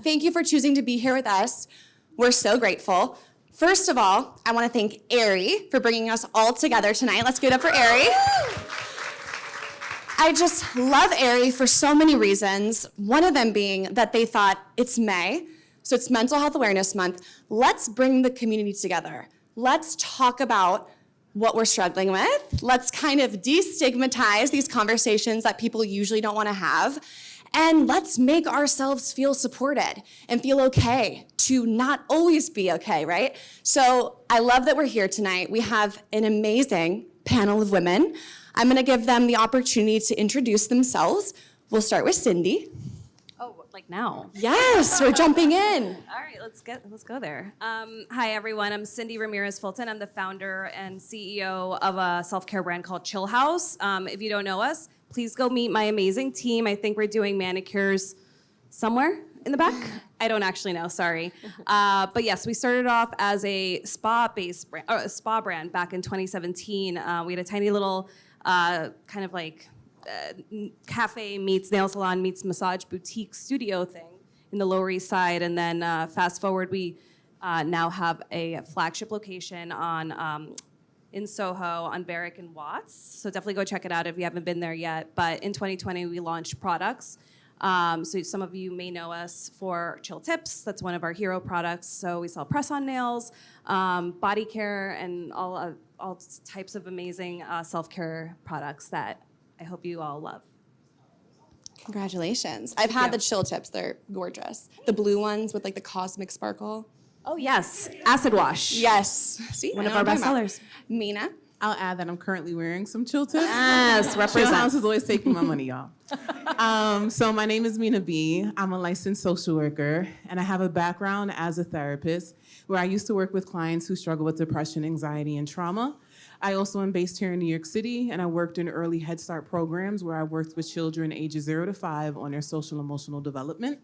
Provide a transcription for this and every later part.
Thank you for choosing to be here with us. We're so grateful. First of all, I want to thank Aerie for bringing us all together tonight. Let's give it up for Aerie. I just love Aerie for so many reasons, one of them being that they thought it's May, so it's Mental Health Awareness Month. Let's bring the community together. Let's talk about what we're struggling with. Let's kind of destigmatize these conversations that people usually don't want to have. And let's make ourselves feel supported and feel okay to not always be okay, right? So I love that we're here tonight. We have an amazing panel of women. I'm gonna give them the opportunity to introduce themselves. We'll start with Cyndi. Oh, like now? Yes, we're jumping in. All right, let's go there. Hi everyone, I'm Cyndi Ramirez Fulton. I'm the founder and CEO of a self-care brand called Chillhouse. If you don't know us, please go meet my amazing team. I think we're doing manicures somewhere in the back. I don't actually know, sorry. But yes, we started off as a spa-based brand, or a spa brand back in 2017. We had a tiny little kind of like cafe meets nail salon meets massage boutique studio thing in the Lower East Side. And then fast forward, we now have a flagship location on in Soho on Barrick and Watts. So definitely go check it out if you haven't been there yet. But in 2020, we launched products. So some of you may know us for Chill Tips. That's one of our hero products. So we sell press-on nails, body care, and all types of amazing self-care products that I hope you all love. Congratulations. I've had the Chill Tips. They're gorgeous. The blue ones with like the cosmic sparkle. Oh yes, acid wash. Yes. See, one of our best sellers. Mina. I'll add that I'm currently wearing some Chill Tips. Yes, represent. Chillhouse is always taking my money, y'all. So my name is Mina B. I'm a licensed social worker, and I have a background as a therapist where I used to work with clients who struggle with depression, anxiety, and trauma. I also am based here in New York City, and I worked in early Head Start programs where I worked with children ages 0 to 5 on their social and emotional development.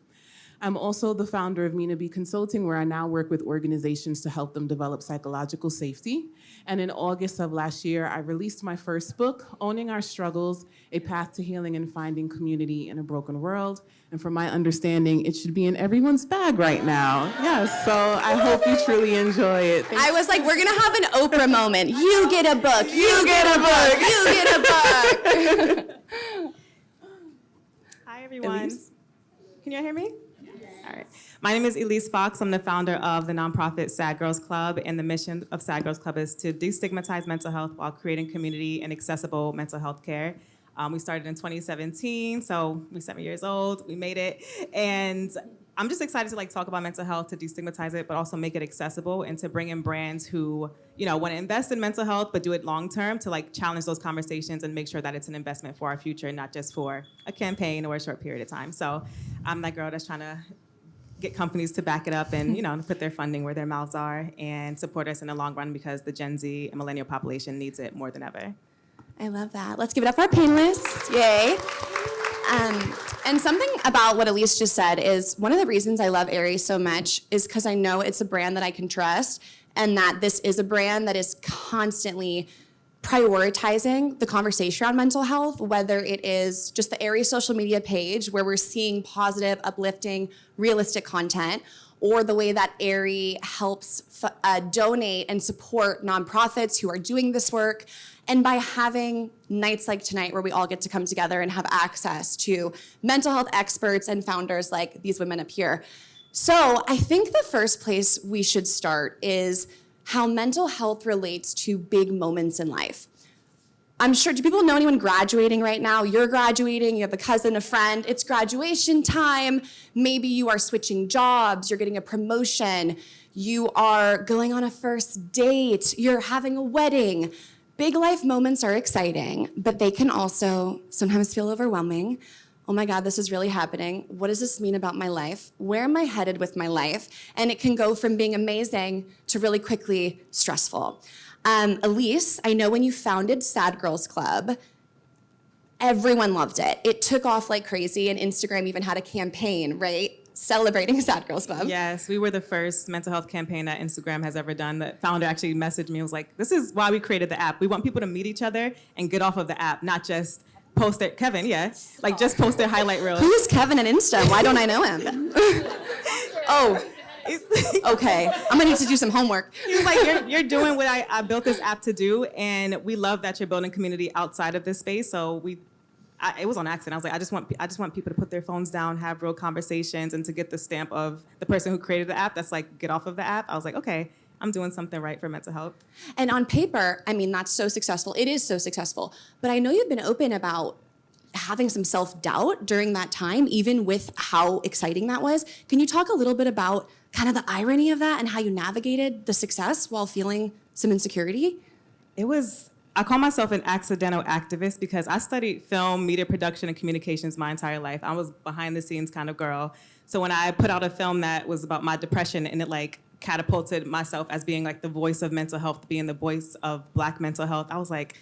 I'm also the founder of Mina B Consulting, where I now work with organizations to help them develop psychological safety. And in August of last year, I released my first book, Owning Our Struggles, A Path to Healing and Finding Community in a Broken World. And from my understanding, it should be in everyone's bag right now. Yes, so I hope you truly enjoy it. I was like, we're gonna have an Oprah moment. You get a book, you get a book, you get a book. Hi everyone. Elyse? Can you all hear me? All right. My name is Elyse Fox. I'm the founder of the nonprofit Sad Girls Club, and the mission of Sad Girls Club is to destigmatize mental health while creating community and accessible mental health care. We started in 2017, so we're 7 years old. We made it, and I'm just excited to talk about mental health, to destigmatize it, but also make it accessible, and to bring in brands who want to invest in mental health, but do it long term, to challenge those conversations and make sure that it's an investment for our future, not just for a campaign or a short period of time. So I'm that girl that's trying to get companies to back it up and put their funding where their mouths are and support us in the long run, because the Gen Z and millennial population needs it more than ever. I love that. Let's give it up for our panelists. Yay. And something about what Elyse just said is one of the reasons I love Aerie so much is because I know it's a brand that I can trust, and that this is a brand that is constantly prioritizing the conversation around mental health, whether it is just the Aerie social media page where we're seeing positive, uplifting, realistic content, or the way that Aerie helps donate and support nonprofits who are doing this work. And by having nights like tonight where we all get to come together and have access to mental health experts and founders like these women up here. So I think the first place we should start is how mental health relates to big moments in life. I'm sure, do people know anyone graduating right now? You're graduating, you have a cousin, a friend, it's graduation time. Maybe you are switching jobs, you're getting a promotion, you are going on a first date, you're having a wedding. Big life moments are exciting, but they can also sometimes feel overwhelming. Oh my God, this is really happening. What does this mean about my life? Where am I headed with my life? And it can go from being amazing to really quickly stressful. Elyse, I know when you founded Sad Girls Club, everyone loved it. It took off like crazy, and Instagram even had a campaign, right? Celebrating Sad Girls Club. Yes, we were the first mental health campaign that Instagram has ever done. The founder actually messaged me and was like, this is why we created the app. We want people to meet each other and get off of the app, not just post their, Kevin, yeah, just post their highlight reels. Who's Kevin on Insta? Why don't I know him? Oh, okay. I'm gonna need to do some homework. He was like, you're doing what I built this app to do, and we love that you're building community outside of this space. So it was on accident. I was like, I just want people to put their phones down, have real conversations, and to get the stamp of the person who created the app that's like, get off of the app. I was like, okay, I'm doing something right for mental health. And on paper, I mean, that's so successful. It is so successful. But I know you've been open about having some self-doubt during that time, even with how exciting that was. Can you talk a little bit about kind of the irony of that and how you navigated the success while feeling some insecurity? I call myself an accidental activist because I studied film, media production, and communications my entire life. I was behind the scenes kind of girl. So when I put out a film that was about my depression and it like catapulted myself as being like the voice of mental health, being the voice of Black mental health, I was like,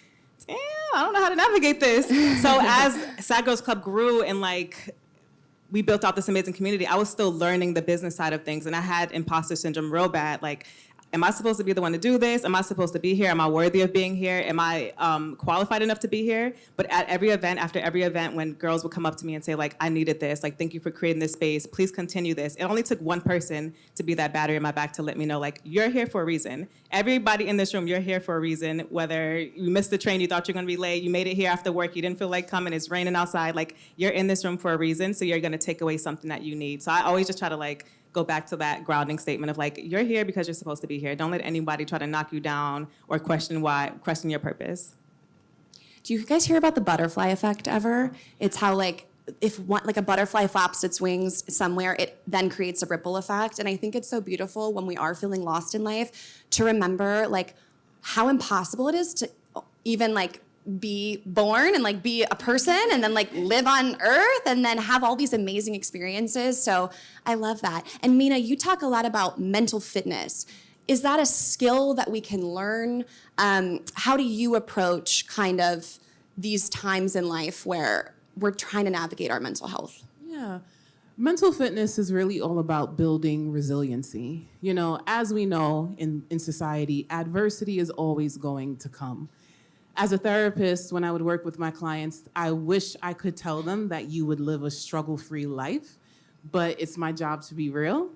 damn, I don't know how to navigate this. So as Sad Girls Club grew and like we built out this amazing community, I was still learning the business side of things, and I had imposter syndrome real bad. Like, am I supposed to be the one to do this? Am I supposed to be here? Am I worthy of being here? Am I qualified enough to be here? But at every event, after every event, when girls would come up to me and say, like, I needed this, like, thank you for creating this space, please continue this. It only took one person to be that battery in my back to let me know, like, you're here for a reason. Everybody in this room, you're here for a reason. Whether you missed the train, you thought you were gonna be late, you made it here after work, you didn't feel like coming, it's raining outside, like, you're in this room for a reason, so you're gonna take away something that you need. So I always just try to, like, go back to that grounding statement of like, you're here because you're supposed to be here. Don't let anybody try to knock you down or question your purpose. Do you guys hear about the butterfly effect ever? It's how like, if one, like a butterfly flaps its wings somewhere, it then creates a ripple effect. And I think it's so beautiful when we are feeling lost in life to remember like how impossible it is to even like be born and like be a person and then like live on earth and then have all these amazing experiences. So I love that. And Mina, you talk a lot about mental fitness. Is that a skill that we can learn? How do you approach kind of these times in life where we're trying to navigate our mental health? Yeah. Mental fitness is really all about building resiliency. You know, as we know in society, adversity is always going to come. As a therapist, when I would work with my clients, I wish I could tell them that you would live a struggle-free life, but it's my job to be real,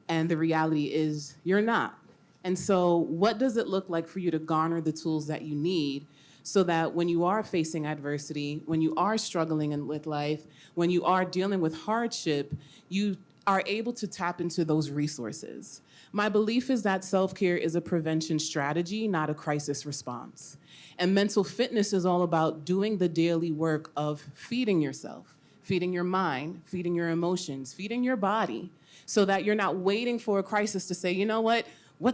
and the reality is you're not. And so what does it look like for you to garner the tools that you need so that when you are facing adversity, when you are struggling with life, when you are dealing with hardship, you are able to tap into those resources? My belief is that self-care is a prevention strategy, not a crisis response. And mental fitness is all about doing the daily work of feeding yourself, feeding your mind, feeding your emotions, feeding your body, so that you're not waiting for a crisis to say, you know what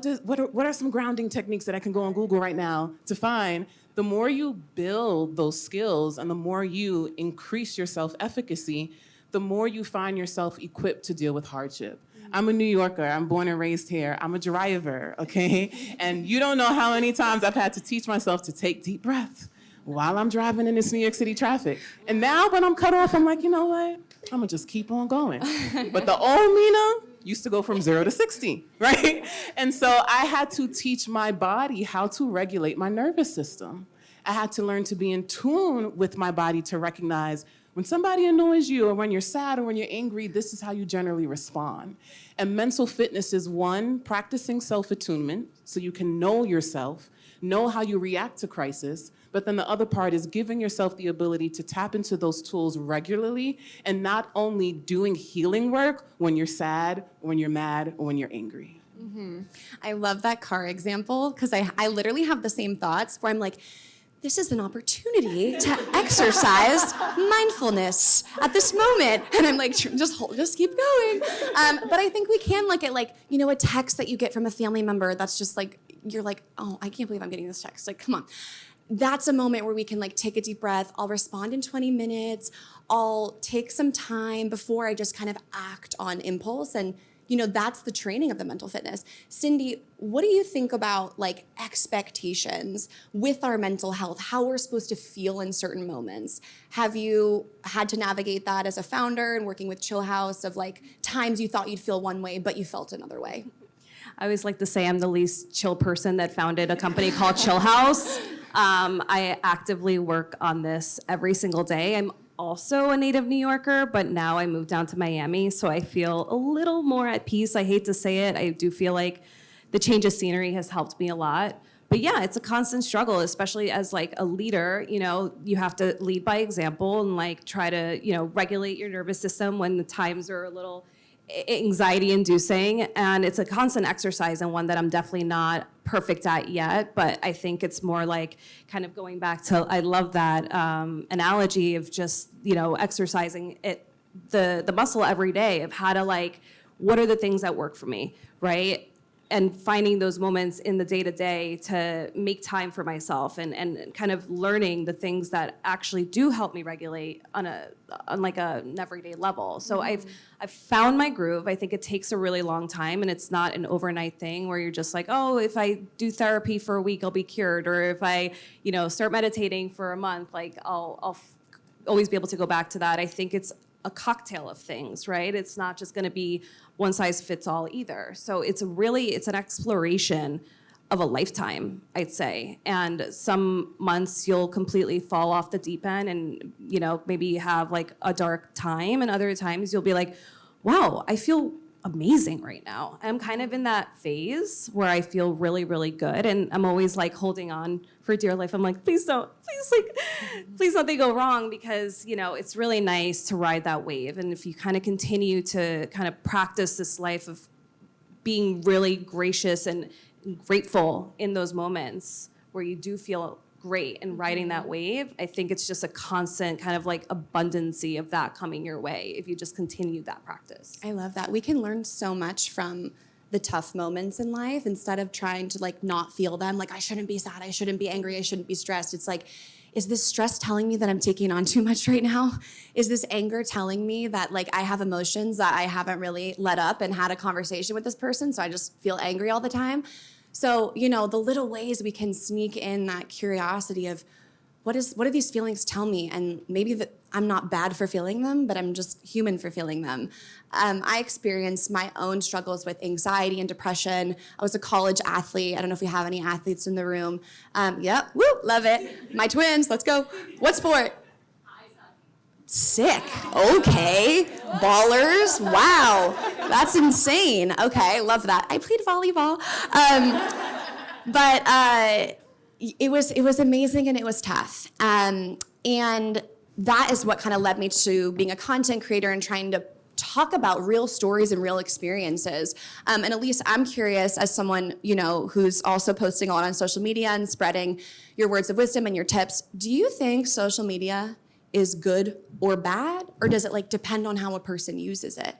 are some grounding techniques that I can go on Google right now to find? The more you build those skills and the more you increase your self-efficacy, the more you find yourself equipped to deal with hardship. I'm a New Yorker, I'm born and raised here, I'm a driver, okay? And you don't know how many times I've had to teach myself to take deep breaths while I'm driving in this New York City traffic. And now when I'm cut off, I'm like, you know what? I'm gonna just keep on going. But the old Mina used to go from 0 to 60, right? And so I had to teach my body how to regulate my nervous system. I had to learn to be in tune with my body to recognize when somebody annoys you or when you're sad or when you're angry, this is how you generally respond. And mental fitness is one, practicing self-attunement so you can know yourself, know how you react to crisis, but then the other part is giving yourself the ability to tap into those tools regularly and not only doing healing work when you're sad, when you're mad, or when you're angry. Mm-hmm. I love that car example because I literally have the same thoughts where I'm like, this is an opportunity to exercise mindfulness at this moment. And I'm like, just keep going. But I think we can look at like, you know, a text that you get from a family member that's just like, you're like, oh, I can't believe I'm getting this text. Like, come on. That's a moment where we can like take a deep breath. I'll respond in 20 minutes. I'll take some time before I just kind of act on impulse. And you know, that's the training of the mental fitness. Cyndi, what do you think about like expectations with our mental health, how we're supposed to feel in certain moments? Have you had to navigate that as a founder and working with Chillhouse of like times you thought you'd feel one way, but you felt another way? I always like to say I'm the least chill person that founded a company called Chillhouse. I actively work on this every single day. I'm also a native New Yorker, but now I moved down to Miami, so I feel a little more at peace. I hate to say it. I do feel like the change of scenery has helped me a lot. But yeah, it's a constant struggle, especially as like a leader. You know, you have to lead by example and like try to, you know, regulate your nervous system when the times are a little anxiety inducing. And it's a constant exercise, and one that I'm definitely not perfect at yet. But I think it's more like kind of going back to, I love that analogy of just, you know, exercising it, the muscle every day of how to like, what are the things that work for me, right? And finding those moments in the day-to-day to make time for myself, and kind of learning the things that actually do help me regulate on like an everyday level. So I've found my groove. I think it takes a really long time, and it's not an overnight thing where you're just like, oh, if I do therapy for a week, I'll be cured. Or if I, you know, start meditating for a month, like I'll always be able to go back to that. I think it's a cocktail of things, right? It's not just gonna be one size fits all either. So it's an exploration of a lifetime, I'd say. And some months you'll completely fall off the deep end and, you know, maybe have like a dark time, and other times you'll be like, wow, I feel amazing right now. I'm kind of in that phase where I feel really, really good, and I'm always like holding on for dear life. I'm like, please nothing go wrong, because, you know, it's really nice to ride that wave. And if you kind of continue to kind of practice this life of being really gracious and grateful in those moments where you do feel great and riding that wave, I think it's just a constant kind of like abundancy of that coming your way if you just continue that practice. I love that. We can learn so much from the tough moments in life instead of trying to like not feel them. Like, I shouldn't be sad, I shouldn't be angry, I shouldn't be stressed. It's like, is this stress telling me that I'm taking on too much right now? Is this anger telling me that like I have emotions that I haven't really let up and had a conversation with this person, so I just feel angry all the time? So, you know, the little ways we can sneak in that curiosity of what do these feelings tell me? And maybe that I'm not bad for feeling them, but I'm just human for feeling them. I experienced my own struggles with anxiety and depression. I was a college athlete. I don't know if we have any athletes in the room. Yep, woo, love it. My twins, let's go. What sport? Sick. Okay. Ballers. Wow. That's insane. Okay, love that. I played volleyball. But it was amazing, and it was tough. And that is what kind of led me to being a content creator and trying to talk about real stories and real experiences. And Elyse, I'm curious, as someone, you know, who's also posting a lot on social media and spreading your words of wisdom and your tips, do you think social media is good or bad, or does it like depend on how a person uses it?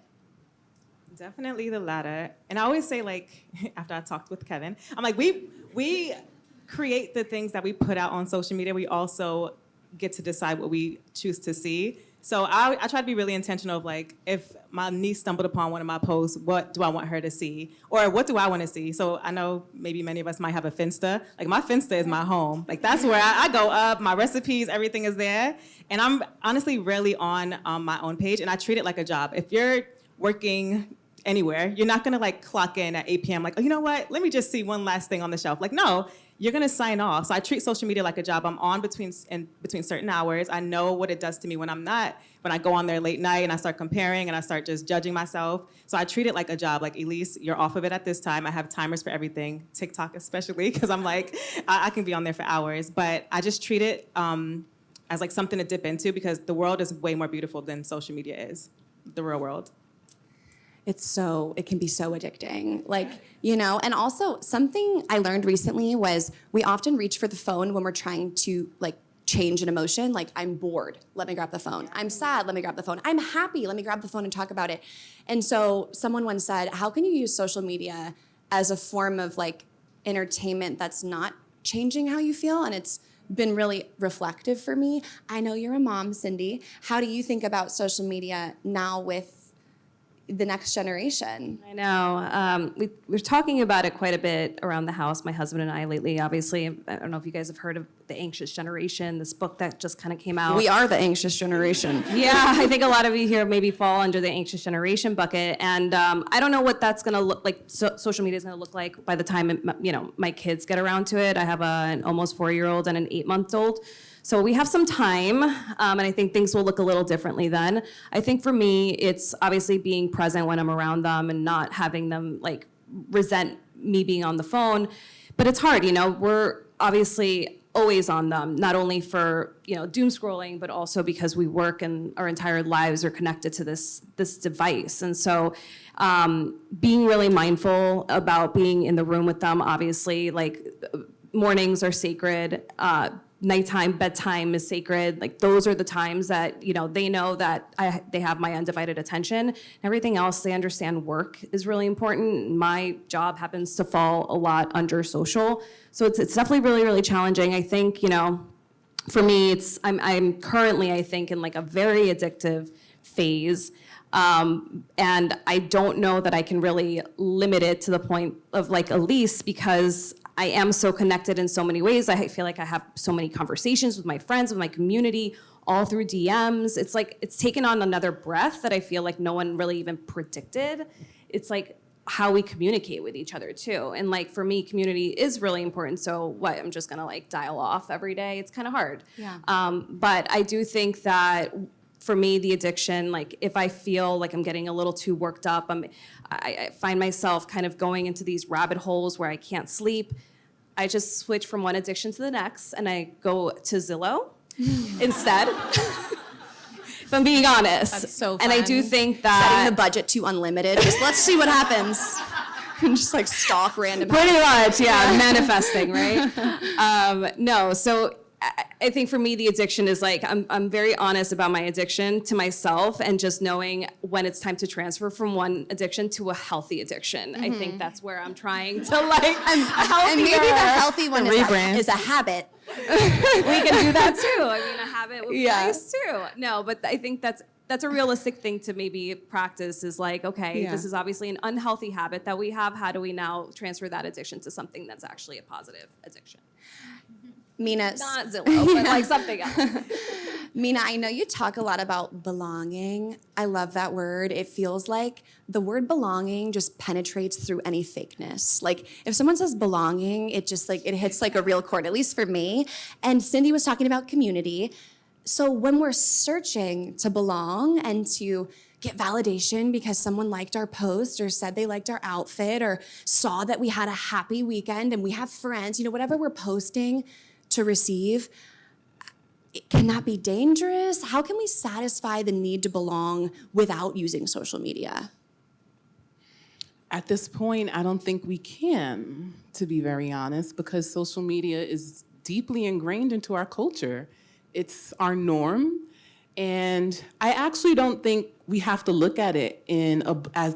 Definitely the latter. And I always say, like, after I talked with Kevin, I'm like, we create the things that we put out on social media. We also get to decide what we choose to see. So I try to be really intentional of like, if my niece stumbled upon one of my posts, what do I want her to see? Or what do I want to see? So I know maybe many of us might have a Finsta. Like, my Finsta is my home. Like, that's where I go up, my recipes, everything is there. And I'm honestly really on my own page, and I treat it like a job. If you're working anywhere, you're not gonna like clock in at 8 p.m. like, oh, you know what? Let me just see one last thing on the shelf. Like, no, you're gonna sign off. So I treat social media like a job. I'm on between certain hours. I know what it does to me when I go on there late night and I start comparing and I start just judging myself. So I treat it like a job. Like, Elyse, you're off of it at this time. I have timers for everything, TikTok especially, because I'm like, I can be on there for hours. But I just treat it as like something to dip into, because the world is way more beautiful than social media is, the real world. It can be so addicting, like, you know. And also, something I learned recently was we often reach for the phone when we're trying to like change an emotion. Like, I'm bored, let me grab the phone. I'm sad, let me grab the phone. I'm happy, let me grab the phone and talk about it. And so someone once said, how can you use social media as a form of like entertainment that's not changing how you feel? And it's been really reflective for me. I know you're a mom, Cyndi. How do you think about social media now with the next generation? I know. We're talking about it quite a bit around the house, my husband and I, lately. Obviously, I don't know if you guys have heard of The Anxious Generation, this book that just kind of came out. We are the anxious generation. Yeah, I think a lot of you here maybe fall under the anxious generation bucket. And I don't know what that's going to look like, social media is going to look like by the time, my kids get around to it. I have an almost 4-year-old and an 8-month-old. So we have some time, and I think things will look a little differently then. I think for me, it's obviously being present when I'm around them and not having them like resent me being on the phone. But it's hard, we're obviously always on them, not only for doom scrolling, but also because we work and our entire lives are connected to this device. And so being really mindful about being in the room with them, obviously, like mornings are sacred, nighttime, bedtime is sacred. Like those are the times that, they know that they have my undivided attention. Everything else, they understand work is really important. My job happens to fall a lot under social. So it's definitely really, really challenging. I think, for me, I'm currently, I think, in like a very addictive phase. And I don't know that I can really limit it to the point of like Elyse, because I am so connected in so many ways. I feel like I have so many conversations with my friends, with my community, all through DMs. It's like, it's taken on another breath that I feel like no one really even predicted. It's like how we communicate with each other too. And like for me, community is really important. So I'm just gonna like dial off every day? It's kind of hard. Yeah. But I do think that for me, the addiction, like if I feel like I'm getting a little too worked up, I find myself kind of going into these rabbit holes where I can't sleep. I just switch from one addiction to the next and I go to Zillow instead. If I'm being honest. That's so fun. And I do think that setting the budget to unlimited. Just let's see what happens. And just like stalk random. Pretty much, yeah, manifesting, right? No, so I think for me, the addiction is like, I'm very honest about my addiction to myself and just knowing when it's time to transfer from one addiction to a healthy addiction. I think that's where I'm trying to like, And maybe the healthy one is a habit. We can do that too. I mean, a habit would be nice too. No, but I think that's a realistic thing to maybe practice is like, okay, this is obviously an unhealthy habit that we have. How do we now transfer that addiction to something that's actually a positive addiction? Mina, Not Zillow, but like something else. Mina, I know you talk a lot about belonging. I love that word. It feels like the word belonging just penetrates through any fakeness. Like if someone says belonging, it just like, it hits like a real chord, at least for me. And Cyndi was talking about community. So when we're searching to belong and to get validation because someone liked our post or said they liked our outfit or saw that we had a happy weekend and we have friends, whatever we're posting to receive, can that be dangerous? How can we satisfy the need to belong without using social media? At this point, I don't think we can, to be very honest, because social media is deeply ingrained into our culture. It's our norm. And I actually don't think we have to look at it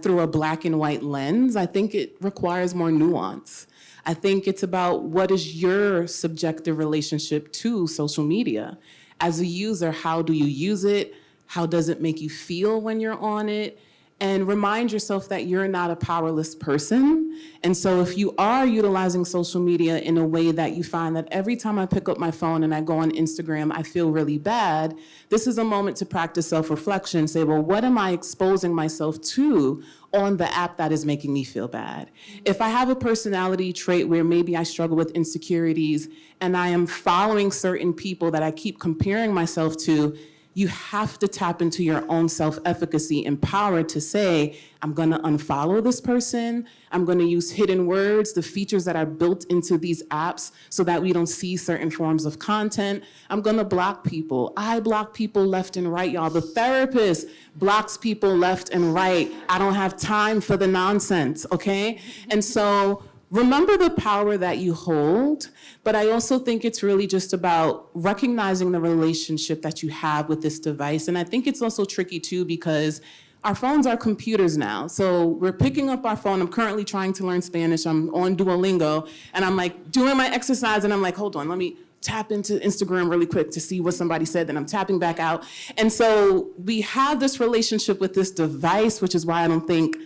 through a black and white lens. I think it requires more nuance. I think it's about what is your subjective relationship to social media. As a user, how do you use it? How does it make you feel when you're on it? And remind yourself that you're not a powerless person. And so if you are utilizing social media in a way that you find that every time I pick up my phone and I go on Instagram, I feel really bad, this is a moment to practice self-reflection, say, well, what am I exposing myself to on the app that is making me feel bad? If I have a personality trait where maybe I struggle with insecurities and I am following certain people that I keep comparing myself to, you have to tap into your own self-efficacy and power to say, I'm gonna unfollow this person, I'm gonna use hidden words, the features that are built into these apps so that we don't see certain forms of content. I'm gonna block people. I block people left and right, y'all. The therapist blocks people left and right. I don't have time for the nonsense, okay? And so, remember the power that you hold, but I also think it's really just about recognizing the relationship that you have with this device. And I think it's also tricky too because our phones are computers now. So we're picking up our phone. I'm currently trying to learn Spanish. I'm on Duolingo and I'm like doing my exercise and I'm like, hold on, let me tap into Instagram really quick to see what somebody said, then I'm tapping back out. And so we have this relationship with this device, which is why I don't think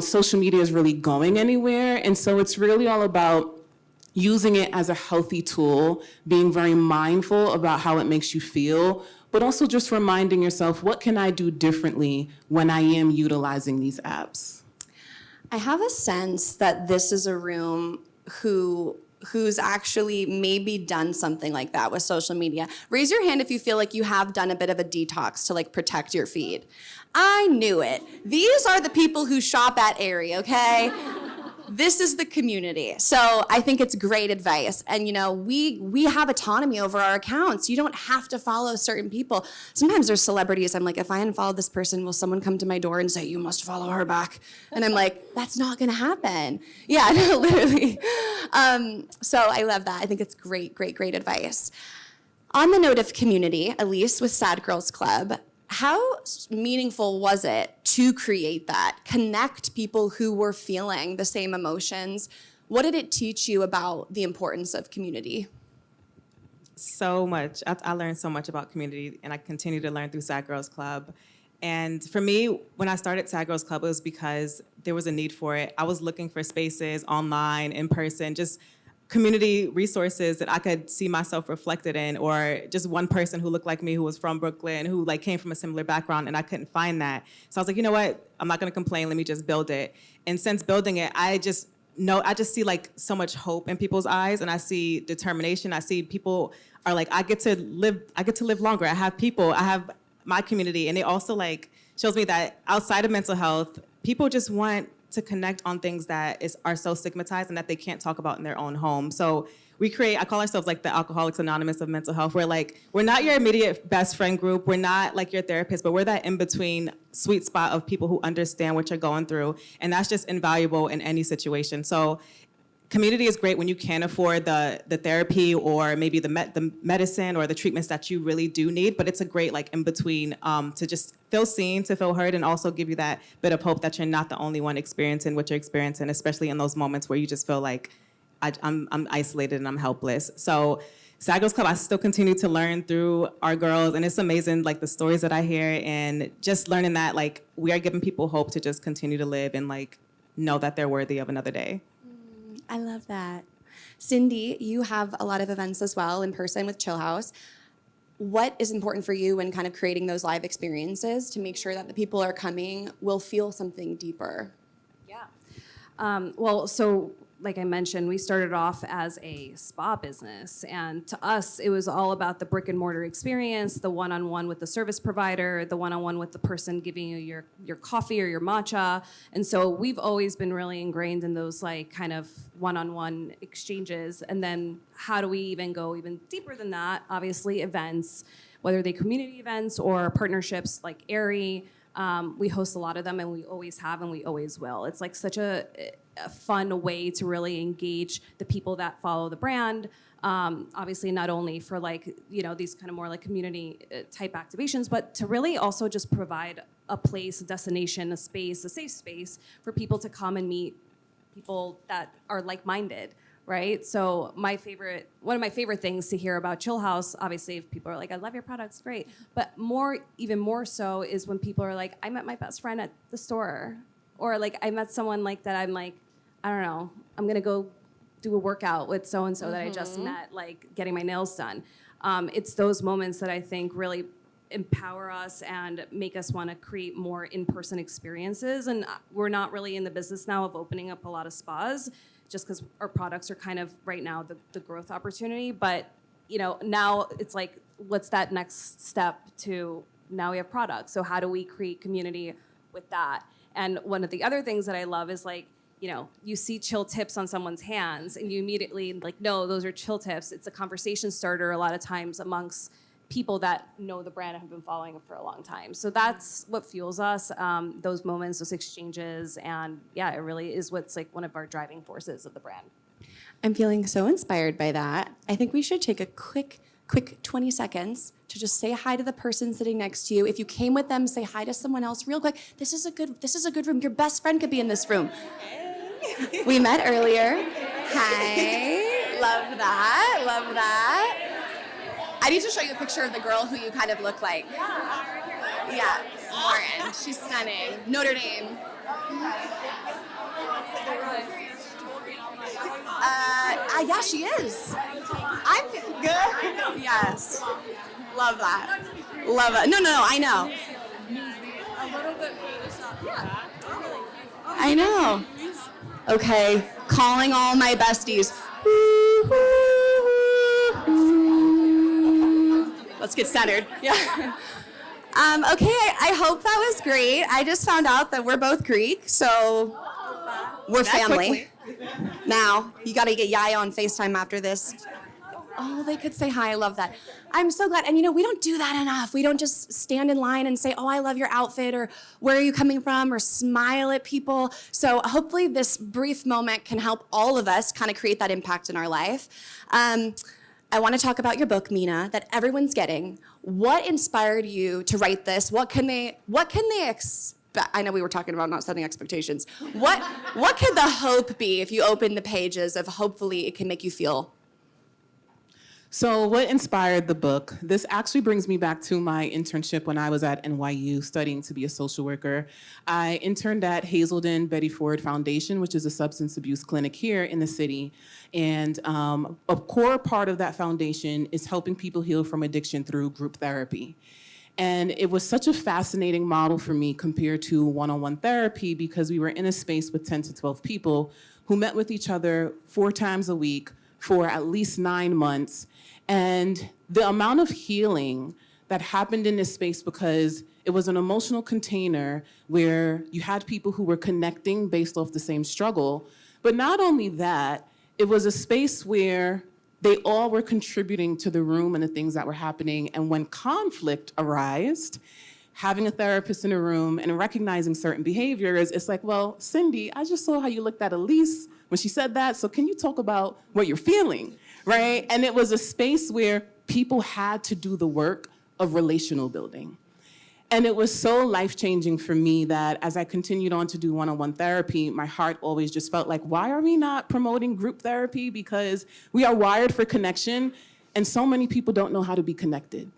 social media is really going anywhere. And so it's really all about using it as a healthy tool, being very mindful about how it makes you feel, but also just reminding yourself, what can I do differently when I am utilizing these apps? I have a sense that this is a room who's actually maybe done something like that with social media? Raise your hand if you feel like you have done a bit of a detox to like protect your feed. I knew it. These are the people who shop at Aerie, okay? This is the community. So I think it's great advice. And you know, we have autonomy over our accounts. You don't have to follow certain people. Sometimes there's celebrities, I'm like, if I unfollow this person, will someone come to my door and say, you must follow her back? And I'm like, that's not gonna happen. Yeah, no, literally. So I love that. I think it's great, great, great advice. On the note of community, Elyse with Sad Girls Club, how meaningful was it to create that, connect people who were feeling the same emotions? What did it teach you about the importance of community? So much. I learned so much about community, and I continue to learn through Sad Girls Club. And for me, when I started Sad Girls Club, it was because there was a need for it. I was looking for spaces online, in person, just community resources that I could see myself reflected in, or just one person who looked like me, who was from Brooklyn, who like came from a similar background, and I couldn't find that. So I was like, you know what? I'm not gonna complain, let me just build it. And since building it, I just see like so much hope in people's eyes, and I see determination. I see people are like, I get to live longer. I have my community, and it also like shows me that outside of mental health, people just want to connect on things that are so stigmatized and that they can't talk about in their own home. So I call ourselves like the Alcoholics Anonymous of mental health. We're not your immediate best friend group. We're not like your therapist, but we're that in-between sweet spot of people who understand what you're going through. And that's just invaluable in any situation. So community is great when you can't afford the therapy or maybe the medicine or the treatments that you really do need, but it's a great like in between to just feel seen, to feel heard, and also give you that bit of hope that you're not the only one experiencing what you're experiencing, especially in those moments where you just feel like I'm isolated and I'm helpless. So Sad Girls Club, I still continue to learn through our girls, and it's amazing like the stories that I hear and just learning that like we are giving people hope to just continue to live and like know that they're worthy of another day. I love that. Cyndi, you have a lot of events as well in person with Chillhouse. What is important for you when kind of creating those live experiences to make sure that the people are coming will feel something deeper? Yeah. Well, so like I mentioned, we started off as a spa business, and to us, it was all about the brick and mortar experience, the one-on-one with the service provider, the one-on-one with the person giving you your coffee or your matcha. And so we've always been really ingrained in those like kind of one-on-one exchanges. And then how do we even go even deeper than that? Obviously, events, whether they community events or partnerships like Aerie. We host a lot of them, and we always have, and we always will. It's like such a fun way to really engage the people that follow the brand. Obviously, not only for like, you know, these kind of more like community type activations, but to really also just provide a place, a destination, a space, a safe space for people to come and meet people that are like-minded, right? So one of my favorite things to hear about Chillhouse, obviously if people are like, I love your products, great. But even more so is when people are like, I met my best friend at the store. Or like I met someone like that, I'm like, I don't know, I'm gonna go do a workout with so-and-so that I just met, like getting my nails done. It's those moments that I think really empower us and make us want to create more in-person experiences. And we're not really in the business now of opening up a lot of spas, just because our products are kind of right now the growth opportunity. But you know, now it's like, what's that next step to now we have products? So how do we create community with that? And one of the other things that I love is like, you know, you see chill tips on someone's hands and you immediately like, no, those are chill tips. It's a conversation starter a lot of times amongst people that know the brand and have been following it for a long time. So that's what fuels us, those moments, those exchanges. And yeah, it really is what's like one of our driving forces of the brand. I'm feeling so inspired by that. I think we should take a quick 20 seconds to just say hi to the person sitting next to you. If you came with them, say hi to someone else real quick. This is a good room. Your best friend could be in this room. We met earlier. Hi. Love that. Love that. I need to show you a picture of the girl who you kind of look like. Yeah, Lauren. She's stunning. Notre Dame. Yeah, she is. I'm good. Yes. Love that. Love it. No, I know. A little bit Photoshop. Yeah. I know. Okay, calling all my besties. Woo. Let's get centered. Yeah. Okay, I hope that was great. I just found out that we're both Greek, so we're family. Now, you got to get Yaya on FaceTime after this. Oh, they could say hi. I love that. I'm so glad. And we don't do that enough. We don't just stand in line and say, oh, I love your outfit, or where are you coming from, or smile at people. So hopefully this brief moment can help all of us kind of create that impact in our life. I want to talk about your book, Mina, that everyone's getting. What inspired you to write this? What can they expect? I know we were talking about not setting expectations. What could the hope be if you open the pages of hopefully it can make you feel? So what inspired the book? This actually brings me back to my internship when I was at NYU studying to be a social worker. I interned at Hazelden Betty Ford Foundation, which is a substance abuse clinic here in the city. And a core part of that foundation is helping people heal from addiction through group therapy. And it was such a fascinating model for me compared to one-on-one therapy, because we were in a space with 10 to 12 people who met with each other 4 times a week for at least 9 months. And the amount of healing that happened in this space, because it was an emotional container where you had people who were connecting based off the same struggle. But not only that, it was a space where they all were contributing to the room and the things that were happening. And when conflict arose, having a therapist in a room and recognizing certain behaviors, it's like, well, Cyndi, I just saw how you looked at Elyse when she said that, so can you talk about what you're feeling, right? And it was a space where people had to do the work of relational building. And it was so life-changing for me that as I continued on to do one-on-one therapy, my heart always just felt like, why are we not promoting group therapy? Because we are wired for connection, and so many people don't know how to be connected.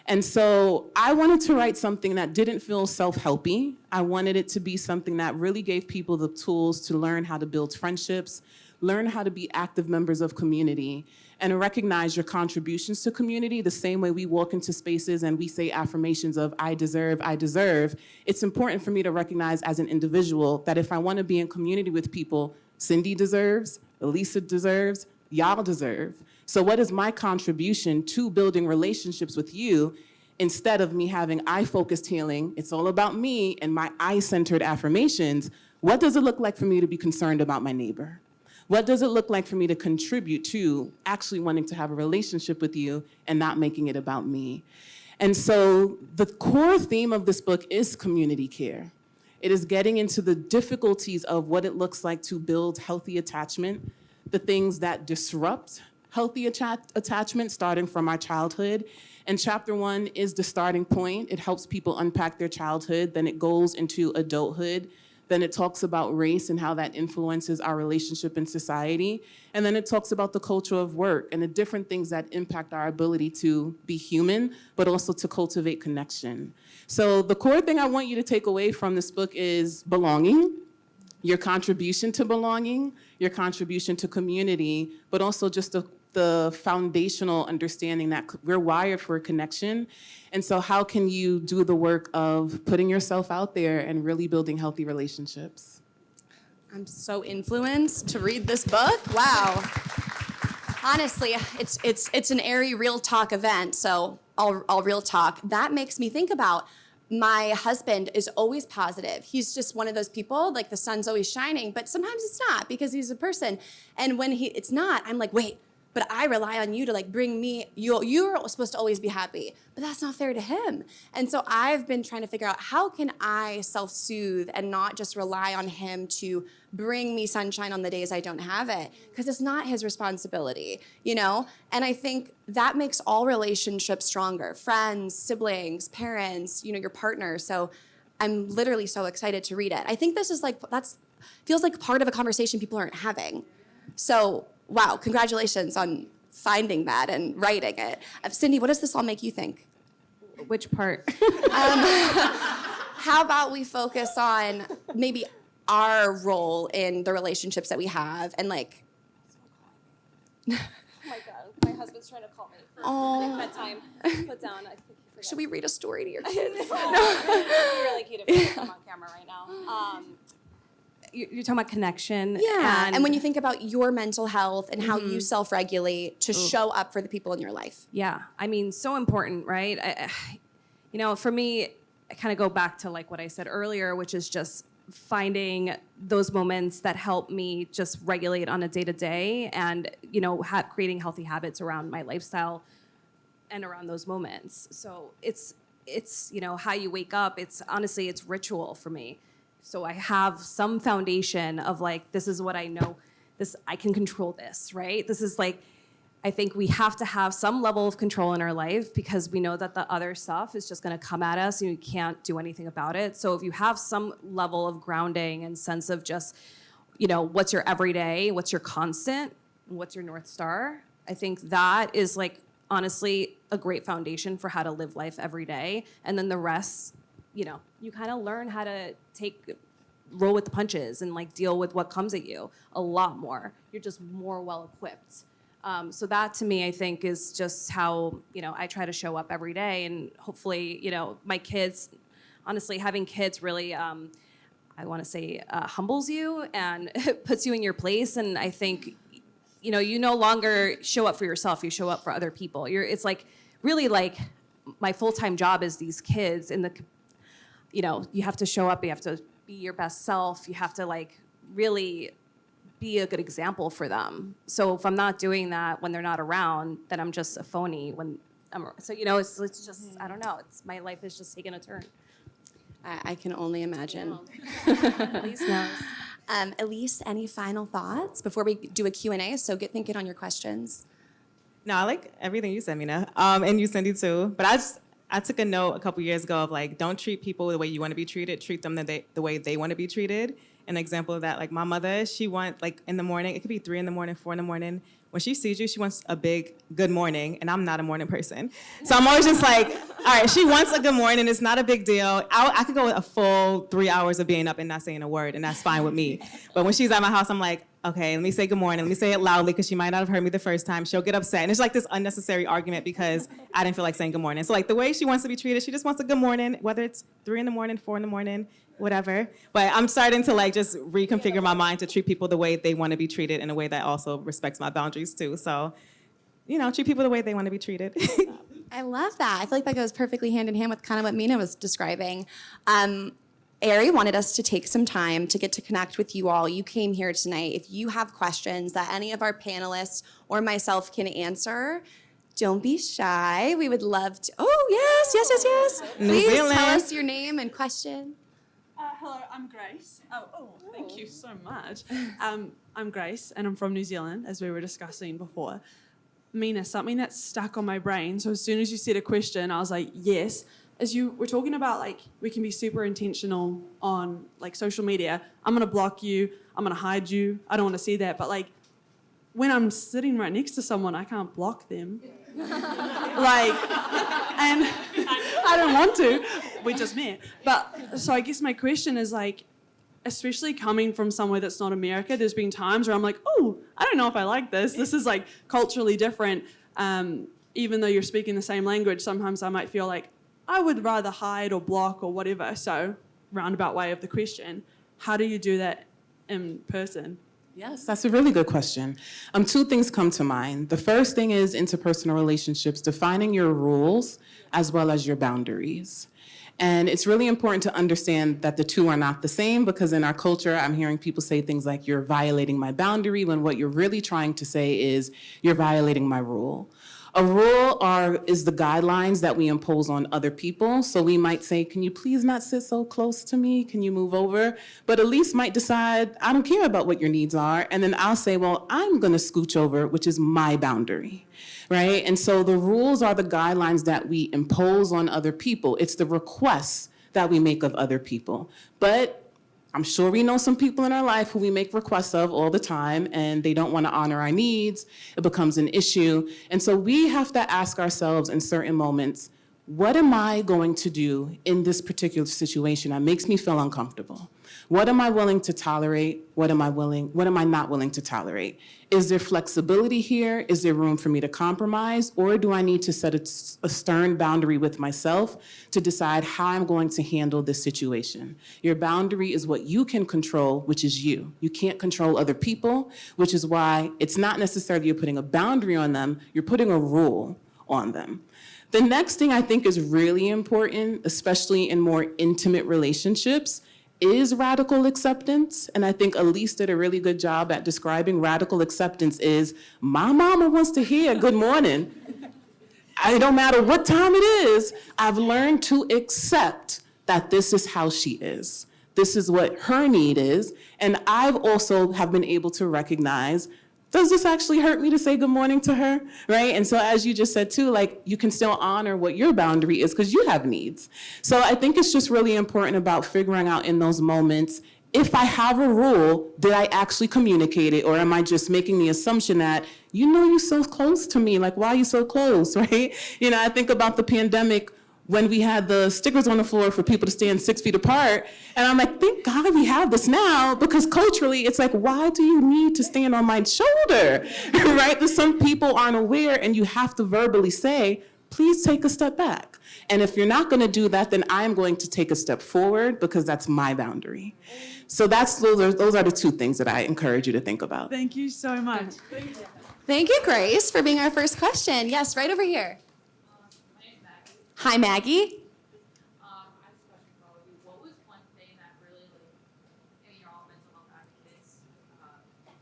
And so I wanted to write something that didn't feel self-helpy. I wanted it to be something that really gave people the tools to learn how to build friendships, learn how to be active members of community, and recognize your contributions to community the same way we walk into spaces and we say affirmations of, I deserve, I deserve. It's important for me to recognize as an individual that if I want to be in community with people, Cyndi deserves, Elyse deserves, y'all deserve. So what is my contribution to building relationships with you instead of me having I-focused healing? It's all about me and my I-centered affirmations. What does it look like for me to be concerned about my neighbor? What does it look like for me to contribute to actually wanting to have a relationship with you and not making it about me? And so the core theme of this book is community care. It is getting into the difficulties of what it looks like to build healthy attachment, the things that disrupt healthy attachment starting from our childhood. And chapter 1 is the starting point. It helps people unpack their childhood. Then it goes into adulthood. Then it talks about race and how that influences our relationship in society. And then it talks about the culture of work and the different things that impact our ability to be human, but also to cultivate connection. So the core thing I want you to take away from this book is belonging, your contribution to belonging, your contribution to community, but also just the foundational understanding that we're wired for connection. And so how can you do the work of putting yourself out there and really building healthy relationships? I'm so influenced to read this book. Wow. Honestly, it's an Aerie Real Talk event, so all real talk. That makes me think about my husband is always positive. He's just one of those people, like the sun's always shining, but sometimes it's not because he's a person. And when it's not, I'm like, wait, but I rely on you to like bring me, you're supposed to always be happy, but that's not fair to him. And so I've been trying to figure out how can I self-soothe and not just rely on him to bring me sunshine on the days I don't have it, because it's not his responsibility, And I think that makes all relationships stronger, friends, siblings, parents, your partner. So I'm literally so excited to read it. I think this is feels like part of a conversation people aren't having. So wow, congratulations on finding that and writing it. Cyndi, what does this all make you think? Which part? How about we focus on maybe our role in the relationships that we have and like... Oh my God, my husband's trying to call me for bedtime. Put down, I think he forgot. Should we read a story to your kids? It'd be really cute if we put them on camera right now. you're talking about connection. Yeah, and when you think about your mental health and how you self-regulate to show up for the people in your life. Yeah, I mean, so important, right? For me, I kind of go back to like what I said earlier, which is just finding those moments that help me just regulate on a day-to-day and, creating healthy habits around my lifestyle and around those moments. So it's how you wake up. It's ritual for me. So I have some foundation of like, this is what I know, I can control this, right? This is like, I think we have to have some level of control in our life because we know that the other stuff is just gonna come at us and you can't do anything about it. So if you have some level of grounding and sense of just, what's your everyday, what's your constant, what's your North Star, I think that is like, honestly, a great foundation for how to live life every day. And then the rest, you kind of learn how to roll with the punches and like deal with what comes at you a lot more. You're just more well equipped. So that to me, I think is just how, I try to show up every day and hopefully, my kids, honestly, having kids really, I want to say humbles you and puts you in your place. And I think, you no longer show up for yourself, you show up for other people. It's like, really like my full-time job is these kids and you have to show up, you have to be your best self, you have to like really be a good example for them. So if I'm not doing that when they're not around, then I'm just a phony it's just, I don't know, my life is just taking a turn. I can only imagine. Elyse knows. Elyse, any final thoughts before we do a Q&A? So get thinking on your questions. No, I like everything you said, Mina, and you, Cyndi, too. But I took a note a couple years ago of like, don't treat people the way you want to be treated. Treat them the way they want to be treated. An example of that, like my mother, she wants like in the morning, it could be 3 a.m, 4 a.m. When she sees you, she wants a big good morning, and I'm not a morning person. So I'm always just like, all right, she wants a good morning. It's not a big deal. I could go with a full 3 hours of being up and not saying a word, and that's fine with me. But when she's at my house, I'm like, okay, let me say good morning. Let me say it loudly because she might not have heard me the first time. She'll get upset. And it's like this unnecessary argument because I didn't feel like saying good morning. So like the way she wants to be treated, she just wants a good morning, whether it's 3 a.m, 4 a.m, whatever. But I'm starting to like just reconfigure my mind to treat people the way they want to be treated in a way that also respects my boundaries too. So, treat people the way they want to be treated. I love that. I feel like that goes perfectly hand in hand with kind of what Mina was describing. Aerie wanted us to take some time to get to connect with you all. You came here tonight. If you have questions that any of our panelists or myself can answer, don't be shy. We would love to. Oh, yes. New Please Zealand. tell us your name and question. Hello, I'm Grace. Thank you so much. I'm Grace, and I'm from New Zealand, as we were discussing before. Mina, something that stuck on my brain, so as soon as you said a question, I was like, yes, as you were talking about, like, we can be super intentional on, like, social media. I'm going to block you. I'm going to hide you. I don't want to see that. But, like, when I'm sitting right next to someone, I can't block them. And I don't want to. We just met. But so I guess my question is like, especially coming from somewhere that's not America, there's been times where I'm like, oh, I don't know if I like this. This is like culturally different. Even though you're speaking the same language, sometimes I might feel like I would rather hide or block or whatever. So roundabout way of the question, how do you do that in person? Yes, that's a really good question. 2 things come to mind. The first thing is interpersonal relationships, defining your rules as well as your boundaries. And it's really important to understand that the two are not the same, because in our culture, I'm hearing people say things like, you're violating my boundary, when what you're really trying to say is, you're violating my rule. A rule is the guidelines that we impose on other people. So we might say, can you please not sit so close to me? Can you move over? But Elyse might decide, I don't care about what your needs are. And then I'll say, well, I'm gonna scooch over, which is my boundary, right? And so the rules are the guidelines that we impose on other people. It's the requests that we make of other people. But I'm sure we know some people in our life who we make requests of all the time, and they don't want to honor our needs. It becomes an issue. And so we have to ask ourselves in certain moments, what am I going to do in this particular situation that makes me feel uncomfortable? What am I willing to tolerate? What am I not willing to tolerate? Is there flexibility here? Is there room for me to compromise? Or do I need to set a stern boundary with myself to decide how I'm going to handle this situation? Your boundary is what you can control, which is you. You can't control other people, which is why it's not necessarily you're putting a boundary on them, you're putting a rule on them. The next thing I think is really important, especially in more intimate relationships, is radical acceptance. And I think Elyse did a really good job at describing radical acceptance is, my mama wants to hear good morning. It don't matter what time it is, I've learned to accept that this is how she is. This is what her need is. And I've also have been able to recognize, does this actually hurt me to say good morning to her, right? And so as you just said too, like you can still honor what your boundary is because you have needs. So I think it's just really important about figuring out in those moments, if I have a rule, did I actually communicate it, or am I just making the assumption that, you know, you're so close to me, like why are you so close, right? You know, I think about the pandemic when we had the stickers on the floor for people to stand 6 feet apart. And I'm like, thank God we have this now, because culturally, it's like, why do you need to stand on my shoulder, right? That some people aren't aware, and you have to verbally say, please take a step back. And if you're not gonna do that, then I'm going to take a step forward because that's my boundary. So those are the two things that I encourage you to think about. Thank you so much. Thank you, Grace, for being our first question. Yes, right over here. Hi, Maggie. I have a question for all of you. What was one thing that really, in your all mental health advocates,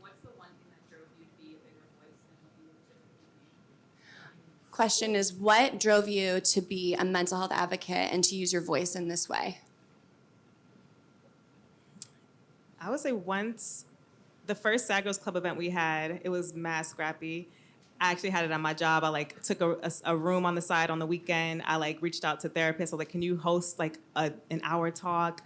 what's the one thing that drove you to be a bigger voice than what you were typically being? Question is, what drove you to be a mental health advocate and to use your voice in this way? I would say once, the first Sad Girls Club event we had, it was mad scrappy. I actually had it on my job. I took a room on the side on the weekend. I reached out to therapists. I was like, can you host an hour talk?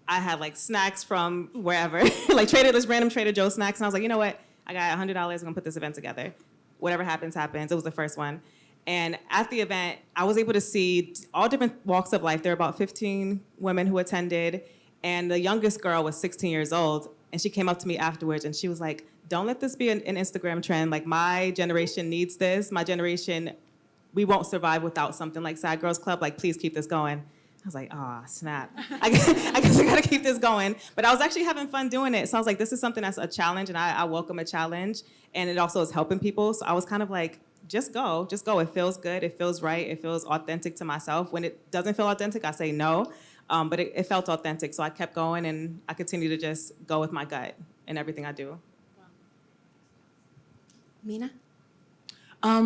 I had snacks from wherever, random Trader Joe snacks. And I was like, you know what? I got $100. I'm gonna put this event together. Whatever happens, happens. It was the first one. And at the event, I was able to see all different walks of life. There were about 15 women who attended. And the youngest girl was 16 years old. And she came up to me afterwards and she was like, don't let this be an Instagram trend. My generation needs this. My generation, we won't survive without something like Sad Girls Club. Please keep this going. I was like, oh, snap. I guess I gotta keep this going. But I was actually having fun doing it. So I was like, this is something that's a challenge, and I welcome a challenge. And it also is helping people. So I was kind of like, just go. It feels good, it feels right, it feels authentic to myself. When it doesn't feel authentic, I say no. But it felt authentic, so I kept going, and I continue to just go with my gut in everything I do. Mina?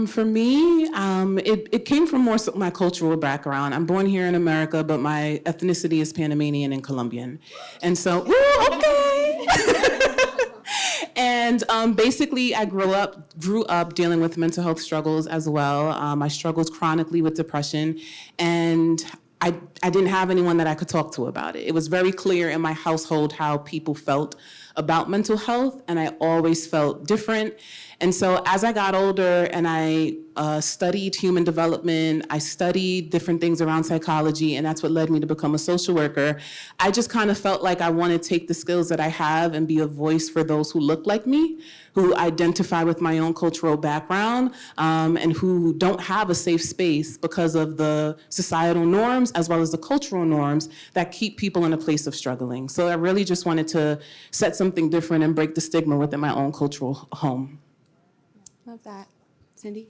For me, it came from more so my cultural background. I'm born here in America, but my ethnicity is Panamanian and Colombian. And so, okay. And basically, I grew up dealing with mental health struggles as well. I struggled chronically with depression, and I didn't have anyone that I could talk to about it. It was very clear in my household how people felt about mental health, and I always felt different. And so as I got older and I studied human development, I studied different things around psychology, and that's what led me to become a social worker, I just kind of felt like I want to take the skills that I have and be a voice for those who look like me, who identify with my own cultural background, and who don't have a safe space because of the societal norms as well as the cultural norms that keep people in a place of struggling. So I really just wanted to set something different and break the stigma within my own cultural home. Love that. Cyndi?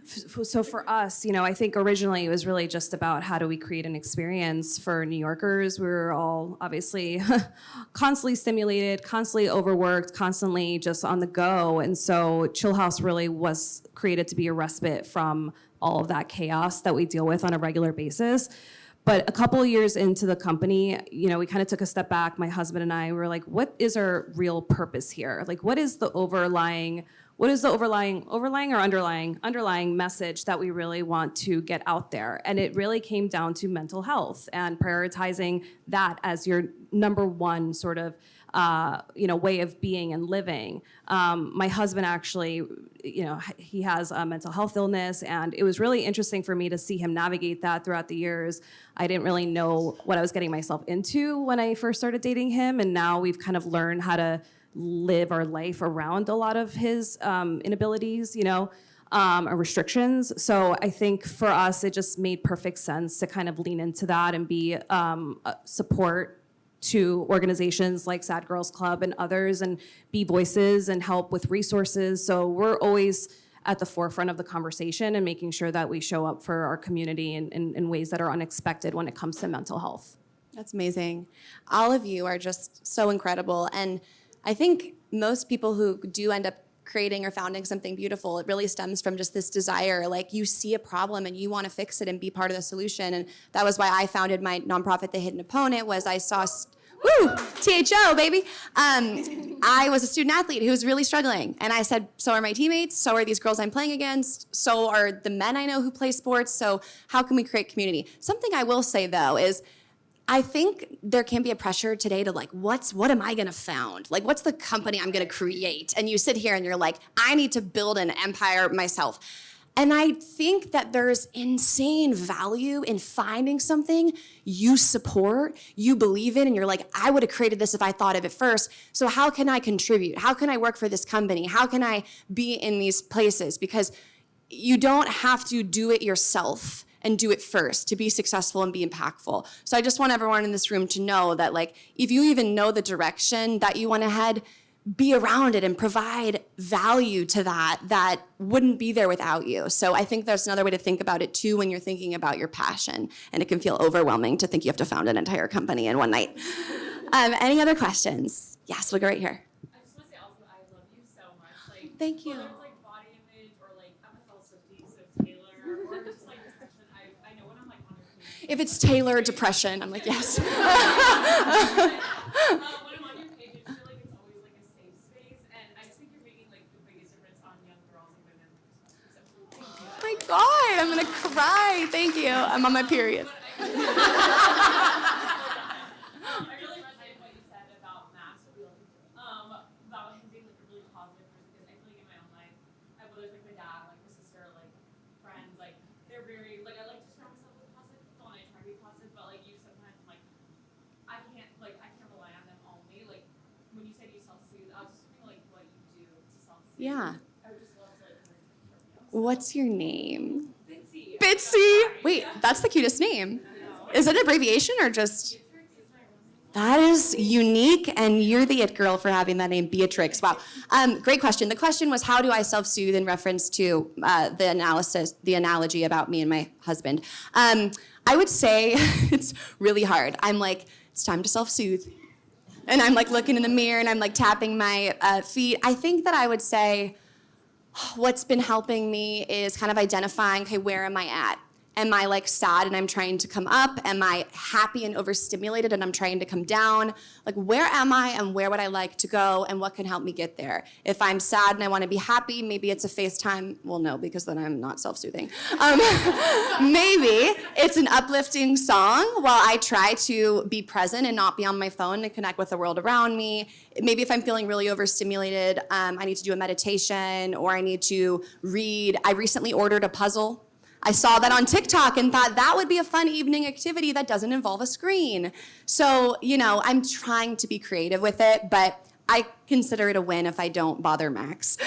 So for us, I think originally it was really just about how do we create an experience for New Yorkers. We were all obviously constantly stimulated, constantly overworked, constantly just on the go. And so Chillhouse really was created to be a respite from all of that chaos that we deal with on a regular basis. But a couple of years into the company, we kind of took a step back. My husband and I were like, what is our real purpose here? What is the underlying message that we really want to get out there? And it really came down to mental health and prioritizing that as your number one sort of way of being and living. My husband actually, he has a mental health illness, and it was really interesting for me to see him navigate that throughout the years. I didn't really know what I was getting myself into when I first started dating him, and now we've kind of learned how to live our life around a lot of his inabilities, or restrictions. So I think for us, it just made perfect sense to kind of lean into that and be a support to organizations like Sad Girls Club and others, and be voices and help with resources. So we're always at the forefront of the conversation and making sure that we show up for our community in ways that are unexpected when it comes to mental health. That's amazing. All of you are just so incredible. And I think most people who do end up creating or founding something beautiful, it really stems from just this desire. Like, you see a problem and you want to fix it and be part of the solution. And that was why I founded my nonprofit, The Hidden Opponent, was I saw, THO, baby. I was a student athlete who was really struggling. And I said, so are my teammates, so are these girls I'm playing against, so are the men I know who play sports, so how can we create community? Something I will say, though, is I think there can be a pressure today to what am I gonna found? Like, what's the company I'm gonna create? And you sit here and you're like, I need to build an empire myself. And I think that there's insane value in finding something you support, you believe in, and you're like, I would have created this if I thought of it first. So how can I contribute? How can I work for this company? How can I be in these places? Because you don't have to do it yourself and do it first to be successful and be impactful. So I just want everyone in this room to know that, if you even know the direction that you want to head, be around it and provide value to that wouldn't be there without you. So I think there's another way to think about it too when you're thinking about your passion, and it can feel overwhelming to think you have to found an entire company in one night. Any other questions? Yes, we'll go right here. I just want to say also, I love you so much. Thank you. Whether it's body image or I'm a fellow Swiftie, so Taylor, or just depression. I know when I'm on your page. If it's Taylor depression, I'm like, yes. When I'm on your page, I feel like it's always a safe space, and I just think you're making the biggest difference on young girls and women. So thank you. Oh my God, I'm gonna cry. Thank you. I'm on my period. I really resonate with what you said about Max, about him being a really positive person, because I feel in my own life, whether it's my dad, my sister, friends, they're very, I like to surround myself with positive people, and I try to be positive, but you sometimes, I can't rely on them only. When you said you self-soothe, I was just thinking, what you do to self-soothe. Yeah. I would just love to, hear from you. What's your name? Bitsy. Bitsy. Wait, that's the cutest name. Is it an abbreviation or just? That is unique, and you're the it girl for having that name, Beatrix. Wow. Great question. The question was, how do I self-soothe in reference to the analogy about me and my husband? I would say it's really hard. I'm it's time to self-soothe. And I'm looking in the mirror and I'm tapping my feet. I think that I would say what's been helping me is kind of identifying, okay, where am I at? Am I sad and I'm trying to come up? Am I happy and overstimulated and I'm trying to come down? Where am I and where would I like to go, and what can help me get there? If I'm sad and I want to be happy, maybe it's a FaceTime. Well, no, because then I'm not self-soothing. Maybe it's an uplifting song while I try to be present and not be on my phone and connect with the world around me. Maybe if I'm feeling really overstimulated, I need to do a meditation, or I need to read. I recently ordered a puzzle. I saw that on TikTok and thought that would be a fun evening activity that doesn't involve a screen. So, I'm trying to be creative with it, but I consider it a win if I don't bother Max.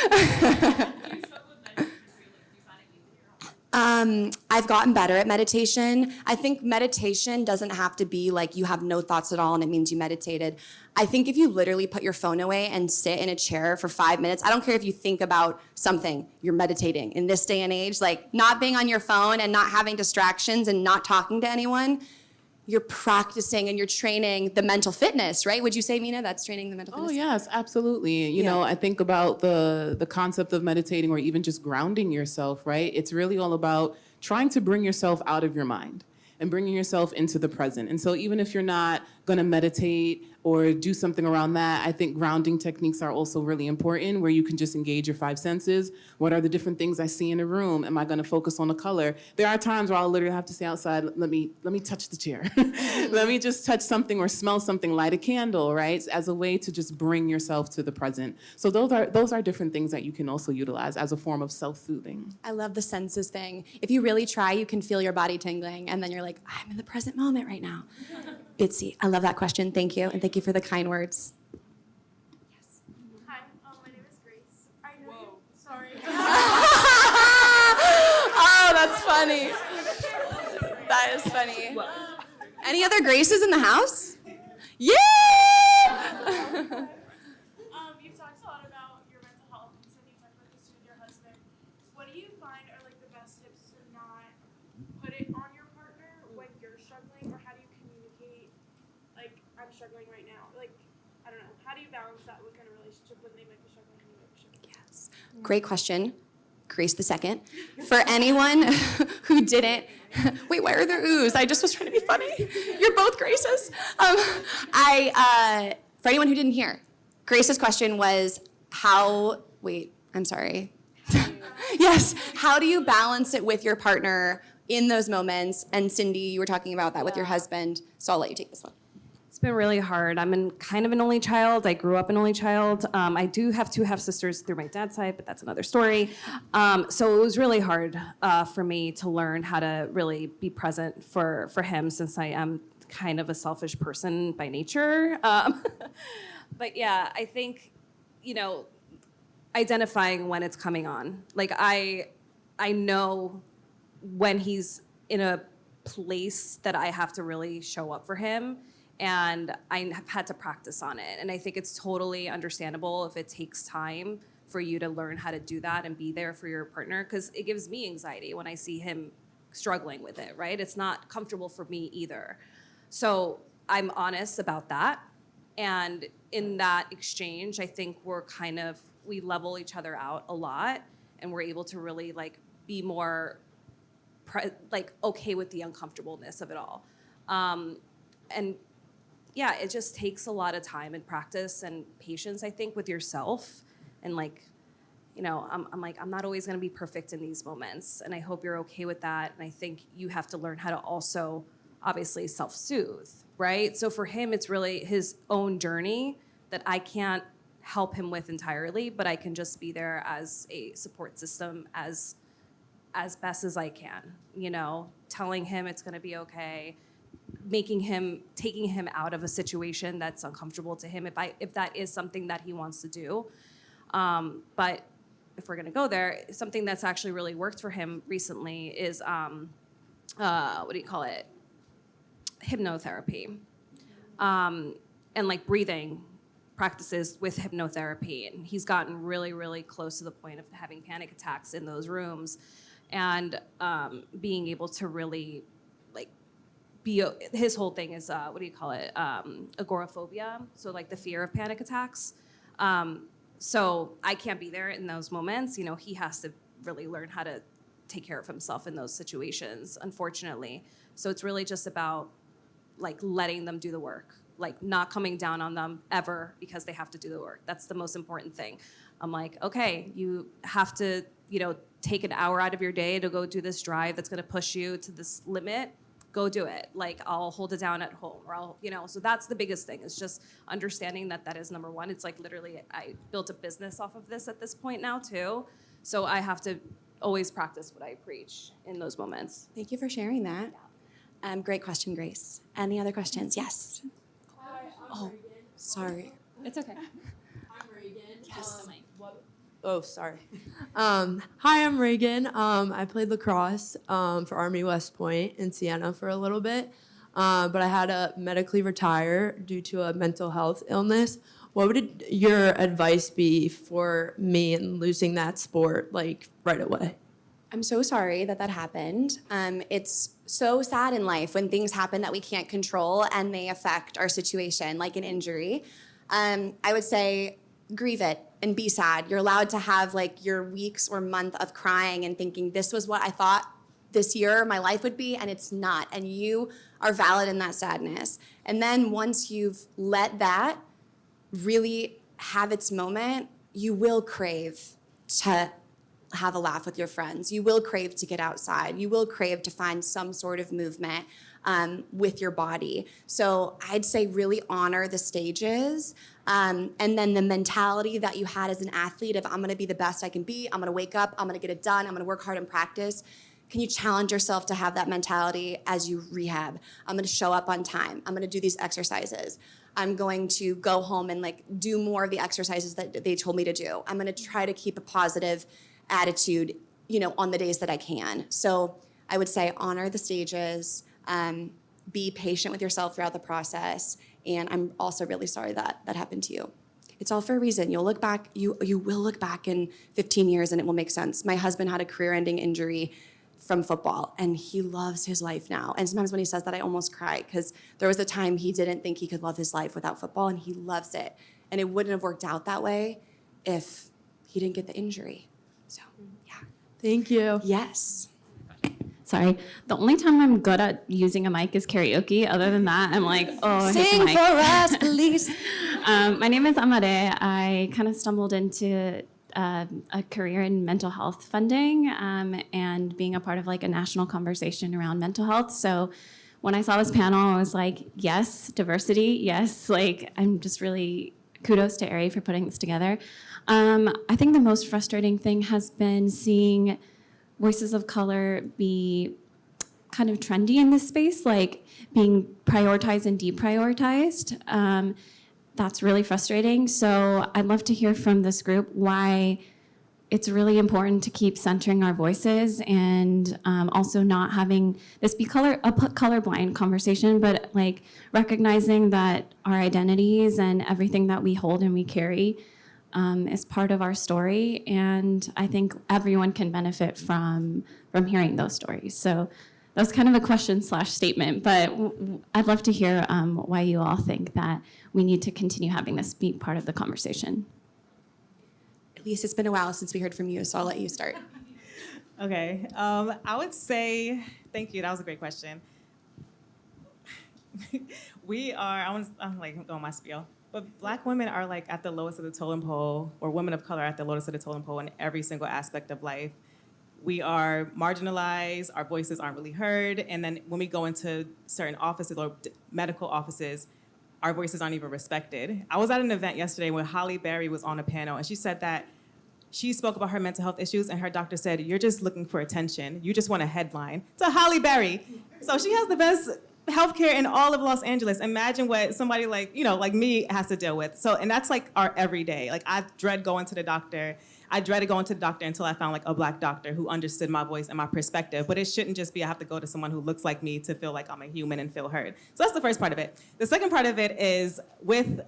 I've gotten better at meditation. I think meditation doesn't have to be you have no thoughts at all and it means you meditated. I think if you literally put your phone away and sit in a chair for 5 minutes, I don't care if you think about something, you're meditating. In this day and age, not being on your phone and not having distractions and not talking to anyone, you're practicing and you're training the mental fitness, right? Would you say, Mina, that's training the mental fitness? Oh, yes, absolutely. You know, I think about the concept of meditating, or even just grounding yourself, right? It's really all about trying to bring yourself out of your mind and bringing yourself into the present. And so even if you're not gonna meditate or do something around that, I think grounding techniques are also really important, where you can just engage your five senses. What are the different things I see in a room? Am I gonna focus on the color? There are times where I'll literally have to say outside, let me touch the chair. Let me just touch something or smell something, light a candle, right? As a way to just bring yourself to the present. So those are different things that you can also utilize as a form of self-soothing. I love the senses thing. If you really try, you can feel your body tingling, and then you're like, I'm in the present moment right now. Bitsy, I love that question. Thank you, and thank you for the kind words. Hi, my name is Grace. I know you. Sorry. Oh, that's funny. That is funny. Any other Graces in the house? Yeah! You've talked a lot about your mental health, and Cyndi, you talked about this with your husband. What do you find are like the best tips to not put it on your partner when you're struggling, or how do you communicate? Like, I'm struggling right now. Like, I don't know. How do you balance that within a relationship when they might be struggling and you might be struggling? Yes. Great question. Grace the second. For anyone who didn't, wait, why are there oohs? I just was trying to be funny. You're both Graces. For anyone who didn't hear, Grace's question was I'm sorry. Yes, how do you balance it with your partner in those moments? And Cyndi, you were talking about that with your husband, so I'll let you take this one. It's been really hard. I'm kind of an only child. I grew up an only child. I do have two half-sisters through my dad's side, but that's another story. So it was really hard for me to learn how to really be present for him, since I am kind of a selfish person by nature. But yeah, I think, identifying when it's coming on. Like, I know when he's in a place that I have to really show up for him. And I have had to practice on it. And I think it's totally understandable if it takes time for you to learn how to do that and be there for your partner, because it gives me anxiety when I see him struggling with it, right? It's not comfortable for me either. So I'm honest about that. And in that exchange, I think we level each other out a lot, and we're able to really be more okay with the uncomfortableness of it all. And yeah, it just takes a lot of time and practice and patience, I think, with yourself. And I'm not always gonna be perfect in these moments, and I hope you're okay with that. And I think you have to learn how to also, obviously, self-soothe, right? So for him, it's really his own journey that I can't help him with entirely, but I can just be there as a support system as best as I can, telling him it's gonna be okay, taking him out of a situation that's uncomfortable to him if that is something that he wants to do. But if we're gonna go there, something that's actually really worked for him recently is hypnotherapy, and breathing practices with hypnotherapy. And he's gotten really, really close to the point of having panic attacks in those rooms, and being able to really his whole thing is agoraphobia, so the fear of panic attacks. So I can't be there in those moments. He has to really learn how to take care of himself in those situations, unfortunately. So it's really just about letting them do the work, not coming down on them ever because they have to do the work. That's the most important thing. I'm okay, you have to take an hour out of your day to go do this drive that's going to push you to this limit. Go do it. I'll hold it down at home, or so that's the biggest thing, is just understanding that is number one. It's literally, I built a business off of this at this point now too. So I have to always practice what I preach in those moments. Thank you for sharing that. Great question, Grace. Any other questions? Yes. Hi, I'm Oh, sorry. It's okay. I'm Reagan. Yes. Oh, sorry. Hi, I'm Reagan. I played lacrosse for Army West Point in Siena for a little bit, but I had to medically retire due to a mental health illness. What would your advice be for me in losing that sport right away? I'm so sorry that happened. It's so sad in life when things happen that we can't control and they affect our situation, like an injury. I would say grieve it and be sad. You're allowed to have your weeks or month of crying and thinking, this was what I thought this year my life would be, and it's not. And you are valid in that sadness. And then once you've let that really have its moment, you will crave to have a laugh with your friends. You will crave to get outside. You will crave to find some sort of movement with your body. So I'd say really honor the stages. And then the mentality that you had as an athlete of I'm gonna be the best I can be, I'm gonna wake up, I'm gonna get it done, I'm gonna work hard in practice. Can you challenge yourself to have that mentality as you rehab? I'm gonna show up on time. I'm gonna do these exercises. I'm going to go home and like do more of the exercises that they told me to do. I'm gonna try to keep a positive attitude, on the days that I can. So I would say honor the stages, be patient with yourself throughout the process, and I'm also really sorry that that happened to you. It's all for a reason. You'll look back, you will look back in 15 years and it will make sense. My husband had a career-ending injury from football, and he loves his life now. And sometimes when he says that, I almost cry, because there was a time he didn't think he could love his life without football, and he loves it. And it wouldn't have worked out that way if he didn't get the injury. So, yeah. Thank you. Yes. Sorry. The only time I'm good at using a mic is karaoke. Other than that, I'm like, oh, I hit the Sing mic. for us, Elyse. My name is Amare. I kind of stumbled into a career in mental health funding and being a part of like a national conversation around mental health. So when I saw this panel, I was like, yes, diversity, yes. Like, I'm just really kudos to Aerie for putting this together. I think the most frustrating thing has been seeing voices of color be kind of trendy in this space, like being prioritized and deprioritized. That's really frustrating. So I'd love to hear from this group why it's really important to keep centering our voices and also not having this be a colorblind conversation, but like recognizing that our identities and everything that we hold and we carry is part of our story, and I think everyone can benefit from hearing those stories. So that was kind of a question/statement, but I'd love to hear why you all think that we need to continue having this be part of the conversation. Elyse, it's been a while since we heard from you, so I'll let you start. Okay, I would say, thank you, that was a great question. I'm like going my spiel. But Black women are like at the lowest of the totem pole, or women of color are at the lowest of the totem pole in every single aspect of life. We are marginalized, our voices aren't really heard, and then when we go into certain offices or medical offices, our voices aren't even respected. I was at an event yesterday where Halle Berry was on a panel, and she said that she spoke about her mental health issues, and her doctor said, you're just looking for attention. You just want a headline. To Halle Berry. So she has the best healthcare in all of Los Angeles. Imagine what somebody like me has to deal with. So, and that's like our everyday. Like, I dread going to the doctor. I dreaded going to the doctor until I found like a Black doctor who understood my voice and my perspective. But it shouldn't just be I have to go to someone who looks like me to feel like I'm a human and feel heard. So that's the first part of it. The second part of it is with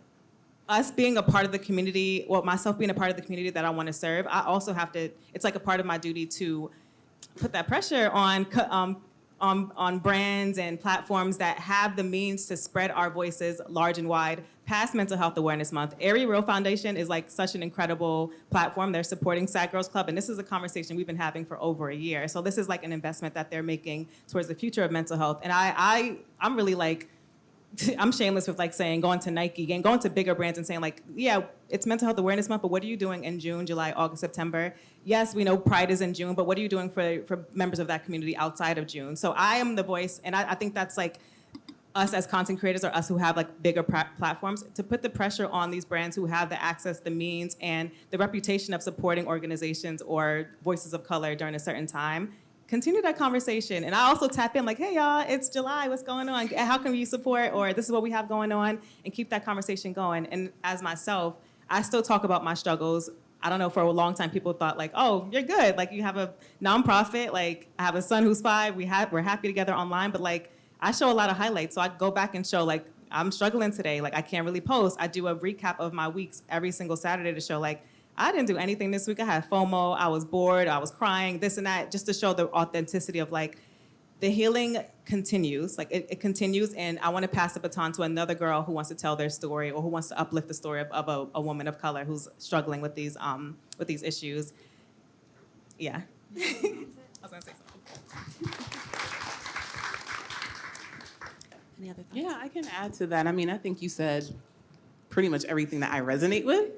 us being a part of the community, well, myself being a part of the community that I want to serve, I also have to, it's like a part of my duty to put that pressure on brands and platforms that have the means to spread our voices large and wide past Mental Health Awareness Month. Aerie Real Foundation is like such an incredible platform. They're supporting Sad Girls Club, and this is a conversation we've been having for over a year. So this is like an investment that they're making towards the future of mental health. And I'm really like, I'm shameless with like saying, going to Nike and going to bigger brands and saying like, yeah, it's Mental Health Awareness Month, but what are you doing in June, July, August, September? Yes, we know Pride is in June, but what are you doing for members of that community outside of June? So I am the voice, and I think that's like us as content creators, or us who have like bigger platforms, to put the pressure on these brands who have the access, the means, and the reputation of supporting organizations or voices of color during a certain time. Continue that conversation. And I also tap in like, hey y'all, it's July, what's going on? How can we support? Or this is what we have going on, and keep that conversation going. And as myself, I still talk about my struggles. I don't know, for a long time people thought like, oh, you're good. Like you have a nonprofit, like I have a son who's 5, we're happy together online, but like I show a lot of highlights. So I go back and show like, I'm struggling today, like I can't really post. I do a recap of my weeks every single Saturday to show like, I didn't do anything this week. I had FOMO, I was bored, I was crying, this and that, just to show the authenticity of like, the healing continues, like it continues, and I want to pass the baton to another girl who wants to tell their story, or who wants to uplift the story of a woman of color who's struggling with these issues. Yeah. I was gonna say something. Any other thoughts? Yeah, I can add to that. I mean, I think you said pretty much everything that I resonate with.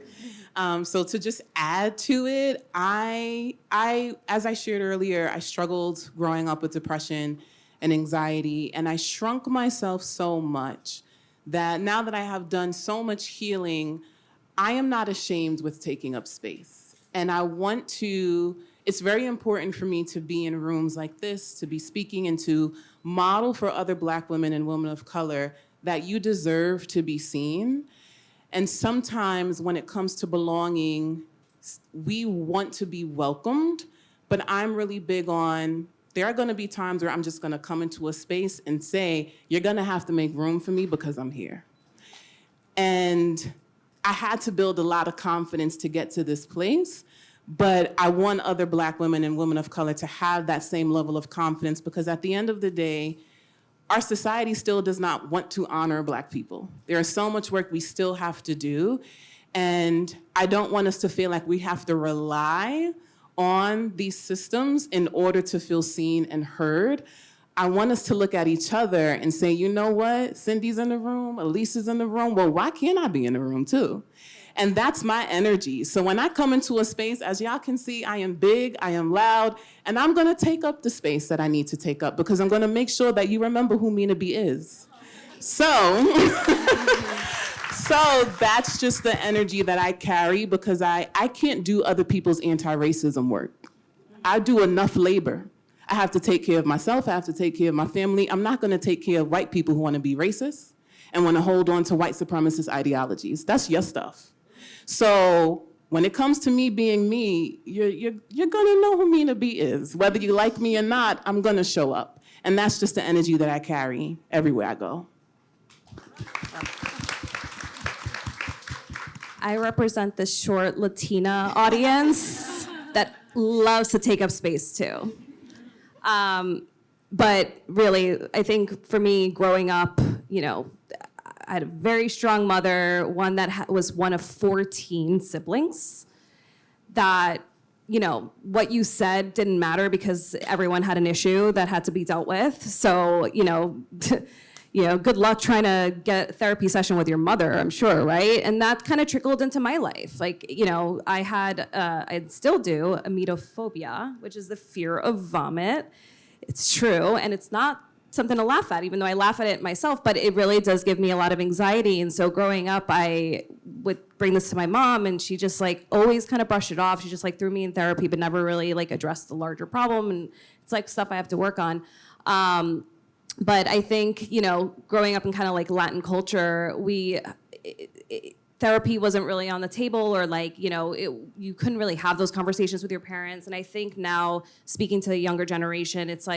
So to just add to it, as I shared earlier, I struggled growing up with depression and anxiety, and I shrunk myself so much that now that I have done so much healing, I am not ashamed with taking up space. And it's very important for me to be in rooms like this, to be speaking and to model for other Black women and women of color that you deserve to be seen. And sometimes when it comes to belonging, we want to be welcomed, but I'm really big on, there are gonna be times where I'm just gonna come into a space and say, you're gonna have to make room for me because I'm here. And I had to build a lot of confidence to get to this place, but I want other Black women and women of color to have that same level of confidence, because at the end of the day, our society still does not want to honor Black people. There is so much work we still have to do, and I don't want us to feel like we have to rely on these systems in order to feel seen and heard. I want us to look at each other and say, you know what, Cindy's in the room, Elyse is in the room, well, why can't I be in the room too? And that's my energy. So when I come into a space, as y'all can see, I am big, I am loud, and I'm gonna take up the space that I need to take up, because I'm gonna make sure that you remember who Mina B is. So, so that's just the energy that I carry, because I can't do other people's anti-racism work. I do enough labor. I have to take care of myself, I have to take care of my family. I'm not gonna take care of white people who wanna be racist and wanna hold on to white supremacist ideologies. That's your stuff. So when it comes to me being me, you're gonna know who Mina B is. Whether you like me or not, I'm gonna show up. And that's just the energy that I carry everywhere I go. I represent the short Latina audience that loves to take up space too. But really, I think for me, growing up, I had a very strong mother, one that was one of 14 siblings, that, what you said didn't matter because everyone had an issue that had to be dealt with. So, good luck trying to get a therapy session with your mother, I'm sure, right? And that kind of trickled into my life. Like, I still do emetophobia, which is the fear of vomit. It's true, and it's not something to laugh at, even though I laugh at it myself, but it really does give me a lot of anxiety. And so growing up, I would bring this to my mom, and she just always kind of brushed it off. She just threw me in therapy, but never really addressed the larger problem. And it's stuff I have to work on. But I think, growing up in kind of Latin culture, therapy wasn't really on the table, or you couldn't really have those conversations with your parents. And I think now, speaking to the younger generation, it's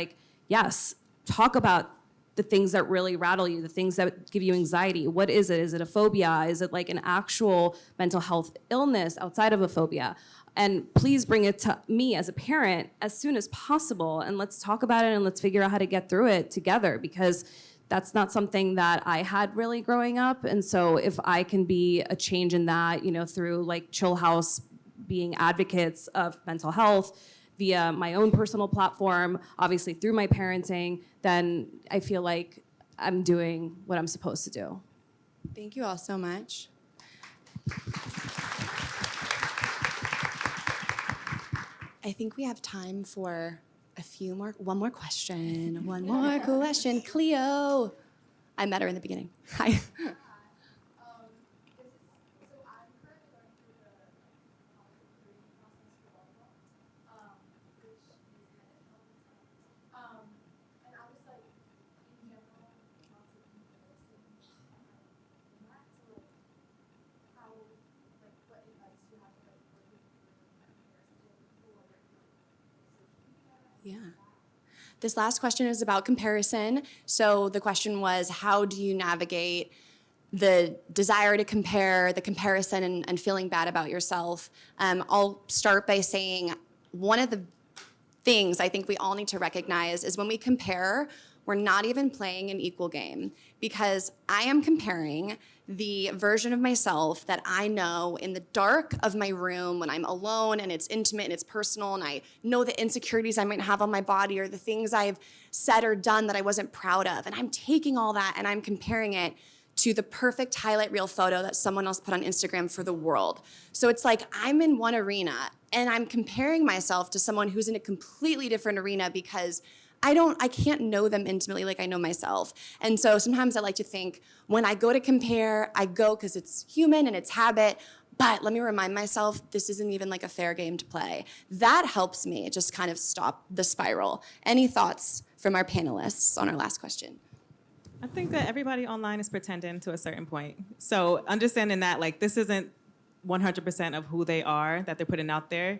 yes, talk about the things that really rattle you, the things that give you anxiety. What is it? Is it a phobia? Is it an actual mental health illness outside of a phobia? And please bring it to me as a parent as soon as possible, and let's talk about it and let's figure out how to get through it together, because that's not something that I had really growing up. And so if I can be a change in that, through Chillhouse being advocates of mental health, via my own personal platform, obviously through my parenting, then I feel like I'm doing what I'm supposed to do. Thank you all so much. I think we have time for one more question. Cleo. I met her in the beginning. Hi. Yeah. This last question is about comparison. So the question was, how do you navigate the desire to compare, the comparison, and feeling bad about yourself? I'll start by saying one of the things I think we all need to recognize is when we compare, we're not even playing an equal game because I am comparing the version of myself that I know in the dark of my room when I'm alone and it's intimate and it's personal and I know the insecurities I might have on my body or the things I've said or done that I wasn't proud of. And I'm taking all that and I'm comparing it to the perfect highlight reel photo that someone else put on Instagram for the world. So it's like I'm in one arena and I'm comparing myself to someone who's in a completely different arena because I can't know them intimately like I know myself. And so sometimes I like to think when I go to compare, I go because it's human and it's habit, but let me remind myself this isn't even like a fair game to play. That helps me just kind of stop the spiral. Any thoughts from our panelists on our last question? I think that everybody online is pretending to a certain point. So understanding that like this isn't 100% of who they are that they're putting out there,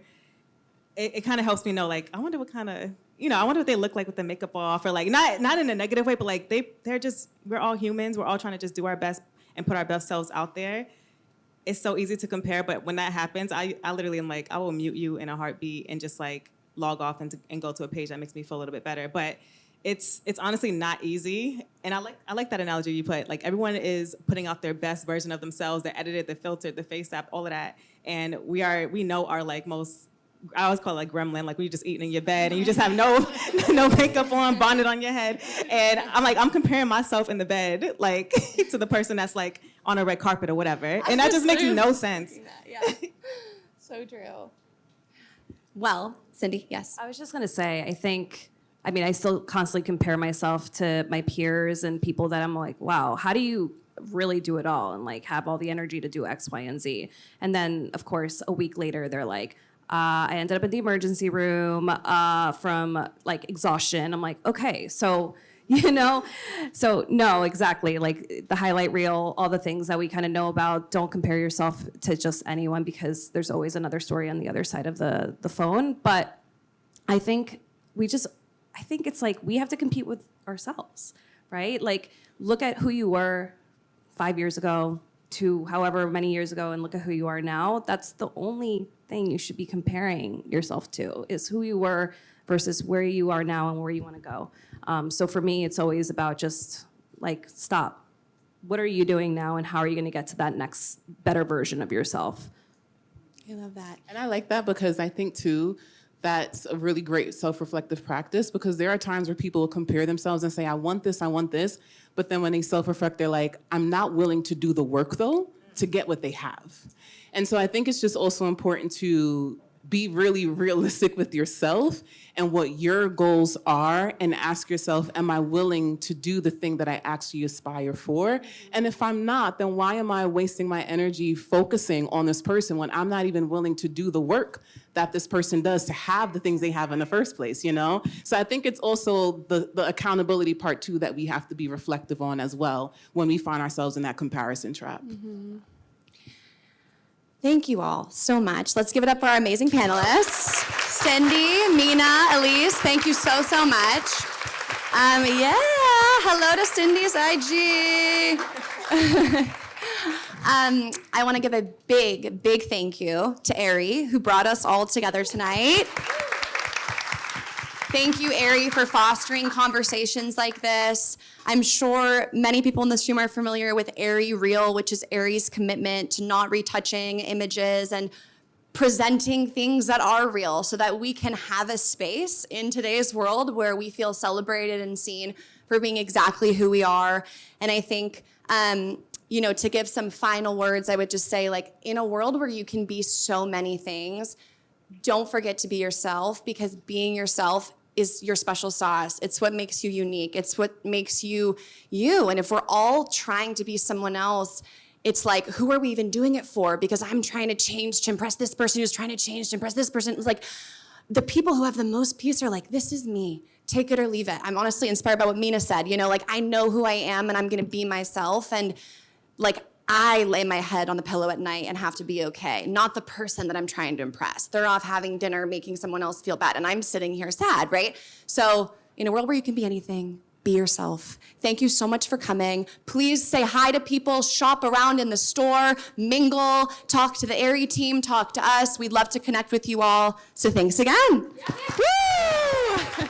it kind of helps me know like, I wonder what kind of, I wonder what they look like with the makeup off or like, not in a negative way, but like we're all humans. We're all trying to just do our best and put our best selves out there. It's so easy to compare, but when that happens, I literally am like, I will mute you in a heartbeat and just like log off and go to a page that makes me feel a little bit better. But it's honestly not easy. And I like that analogy you put. Like everyone is putting out their best version of themselves, the edited, the filtered, the face app, all of that. And we know our like most, I always call it like gremlin, like when you're just eating in your bed and you just have no makeup on, bonnet on your head. And I'm comparing myself in the bed like to the person that's like on a red carpet or whatever. And that just makes no sense. Yeah, so true. Well, Cyndi, yes. I was just gonna say, I still constantly compare myself to my peers and people that I'm like, wow, how do you really do it all and like have all the energy to do X, Y, and Z? And then, of course, a week later, they're like, I ended up in the emergency room from like exhaustion. I'm like, okay, so, so no, exactly. Like the highlight reel, all the things that we kind of know about, don't compare yourself to just anyone because there's always another story on the other side of the phone. But I think it's like we have to compete with ourselves, right? Like look at who you were 5 years ago to however many years ago and look at who you are now. That's the only thing you should be comparing yourself to is who you were versus where you are now and where you want to go. So for me, it's always about just like, stop. What are you doing now and how are you going to get to that next better version of yourself? I love that. And I like that because I think too, that's a really great self-reflective practice because there are times where people will compare themselves and say, I want this, but then when they self-reflect, they're like, I'm not willing to do the work though to get what they have. And so I think it's just also important to be really realistic with yourself and what your goals are and ask yourself, am I willing to do the thing that I actually aspire for? And if I'm not, then why am I wasting my energy focusing on this person when I'm not even willing to do the work that this person does to have the things they have in the first place, So I think it's also the accountability part too that we have to be reflective on as well when we find ourselves in that comparison trap. Mm-hmm. Thank you all so much. Let's give it up for our amazing panelists. Cyndi, Mina, Elyse, thank you so much. Hello to Cindy's IG. I want to give a big thank you to Aerie, who brought us all together tonight. Thank you, Aerie, for fostering conversations like this. I'm sure many people in this room are familiar with Aerie Real, which is Aerie's commitment to not retouching images and presenting things that are real so that we can have a space in today's world where we feel celebrated and seen for being exactly who we are. And I think, to give some final words, I would just say, like, in a world where you can be so many things, don't forget to be yourself, because being yourself is your special sauce. It's what makes you unique. It's what makes you you. And if we're all trying to be someone else, it's like, who are we even doing it for? Because I'm trying to change to impress this person who's trying to change to impress this person. It's like, the people who have the most peace are like, this is me. Take it or leave it. I'm honestly inspired by what Mina said. I know who I am and I'm gonna be myself. And I lay my head on the pillow at night and have to be okay, not the person that I'm trying to impress. They're off having dinner, making someone else feel bad, and I'm sitting here sad, right? So in a world where you can be anything, be yourself. Thank you so much for coming. Please say hi to people, shop around in the store, mingle, talk to the Aerie team, talk to us. We'd love to connect with you all. So thanks again. Yeah. Woo!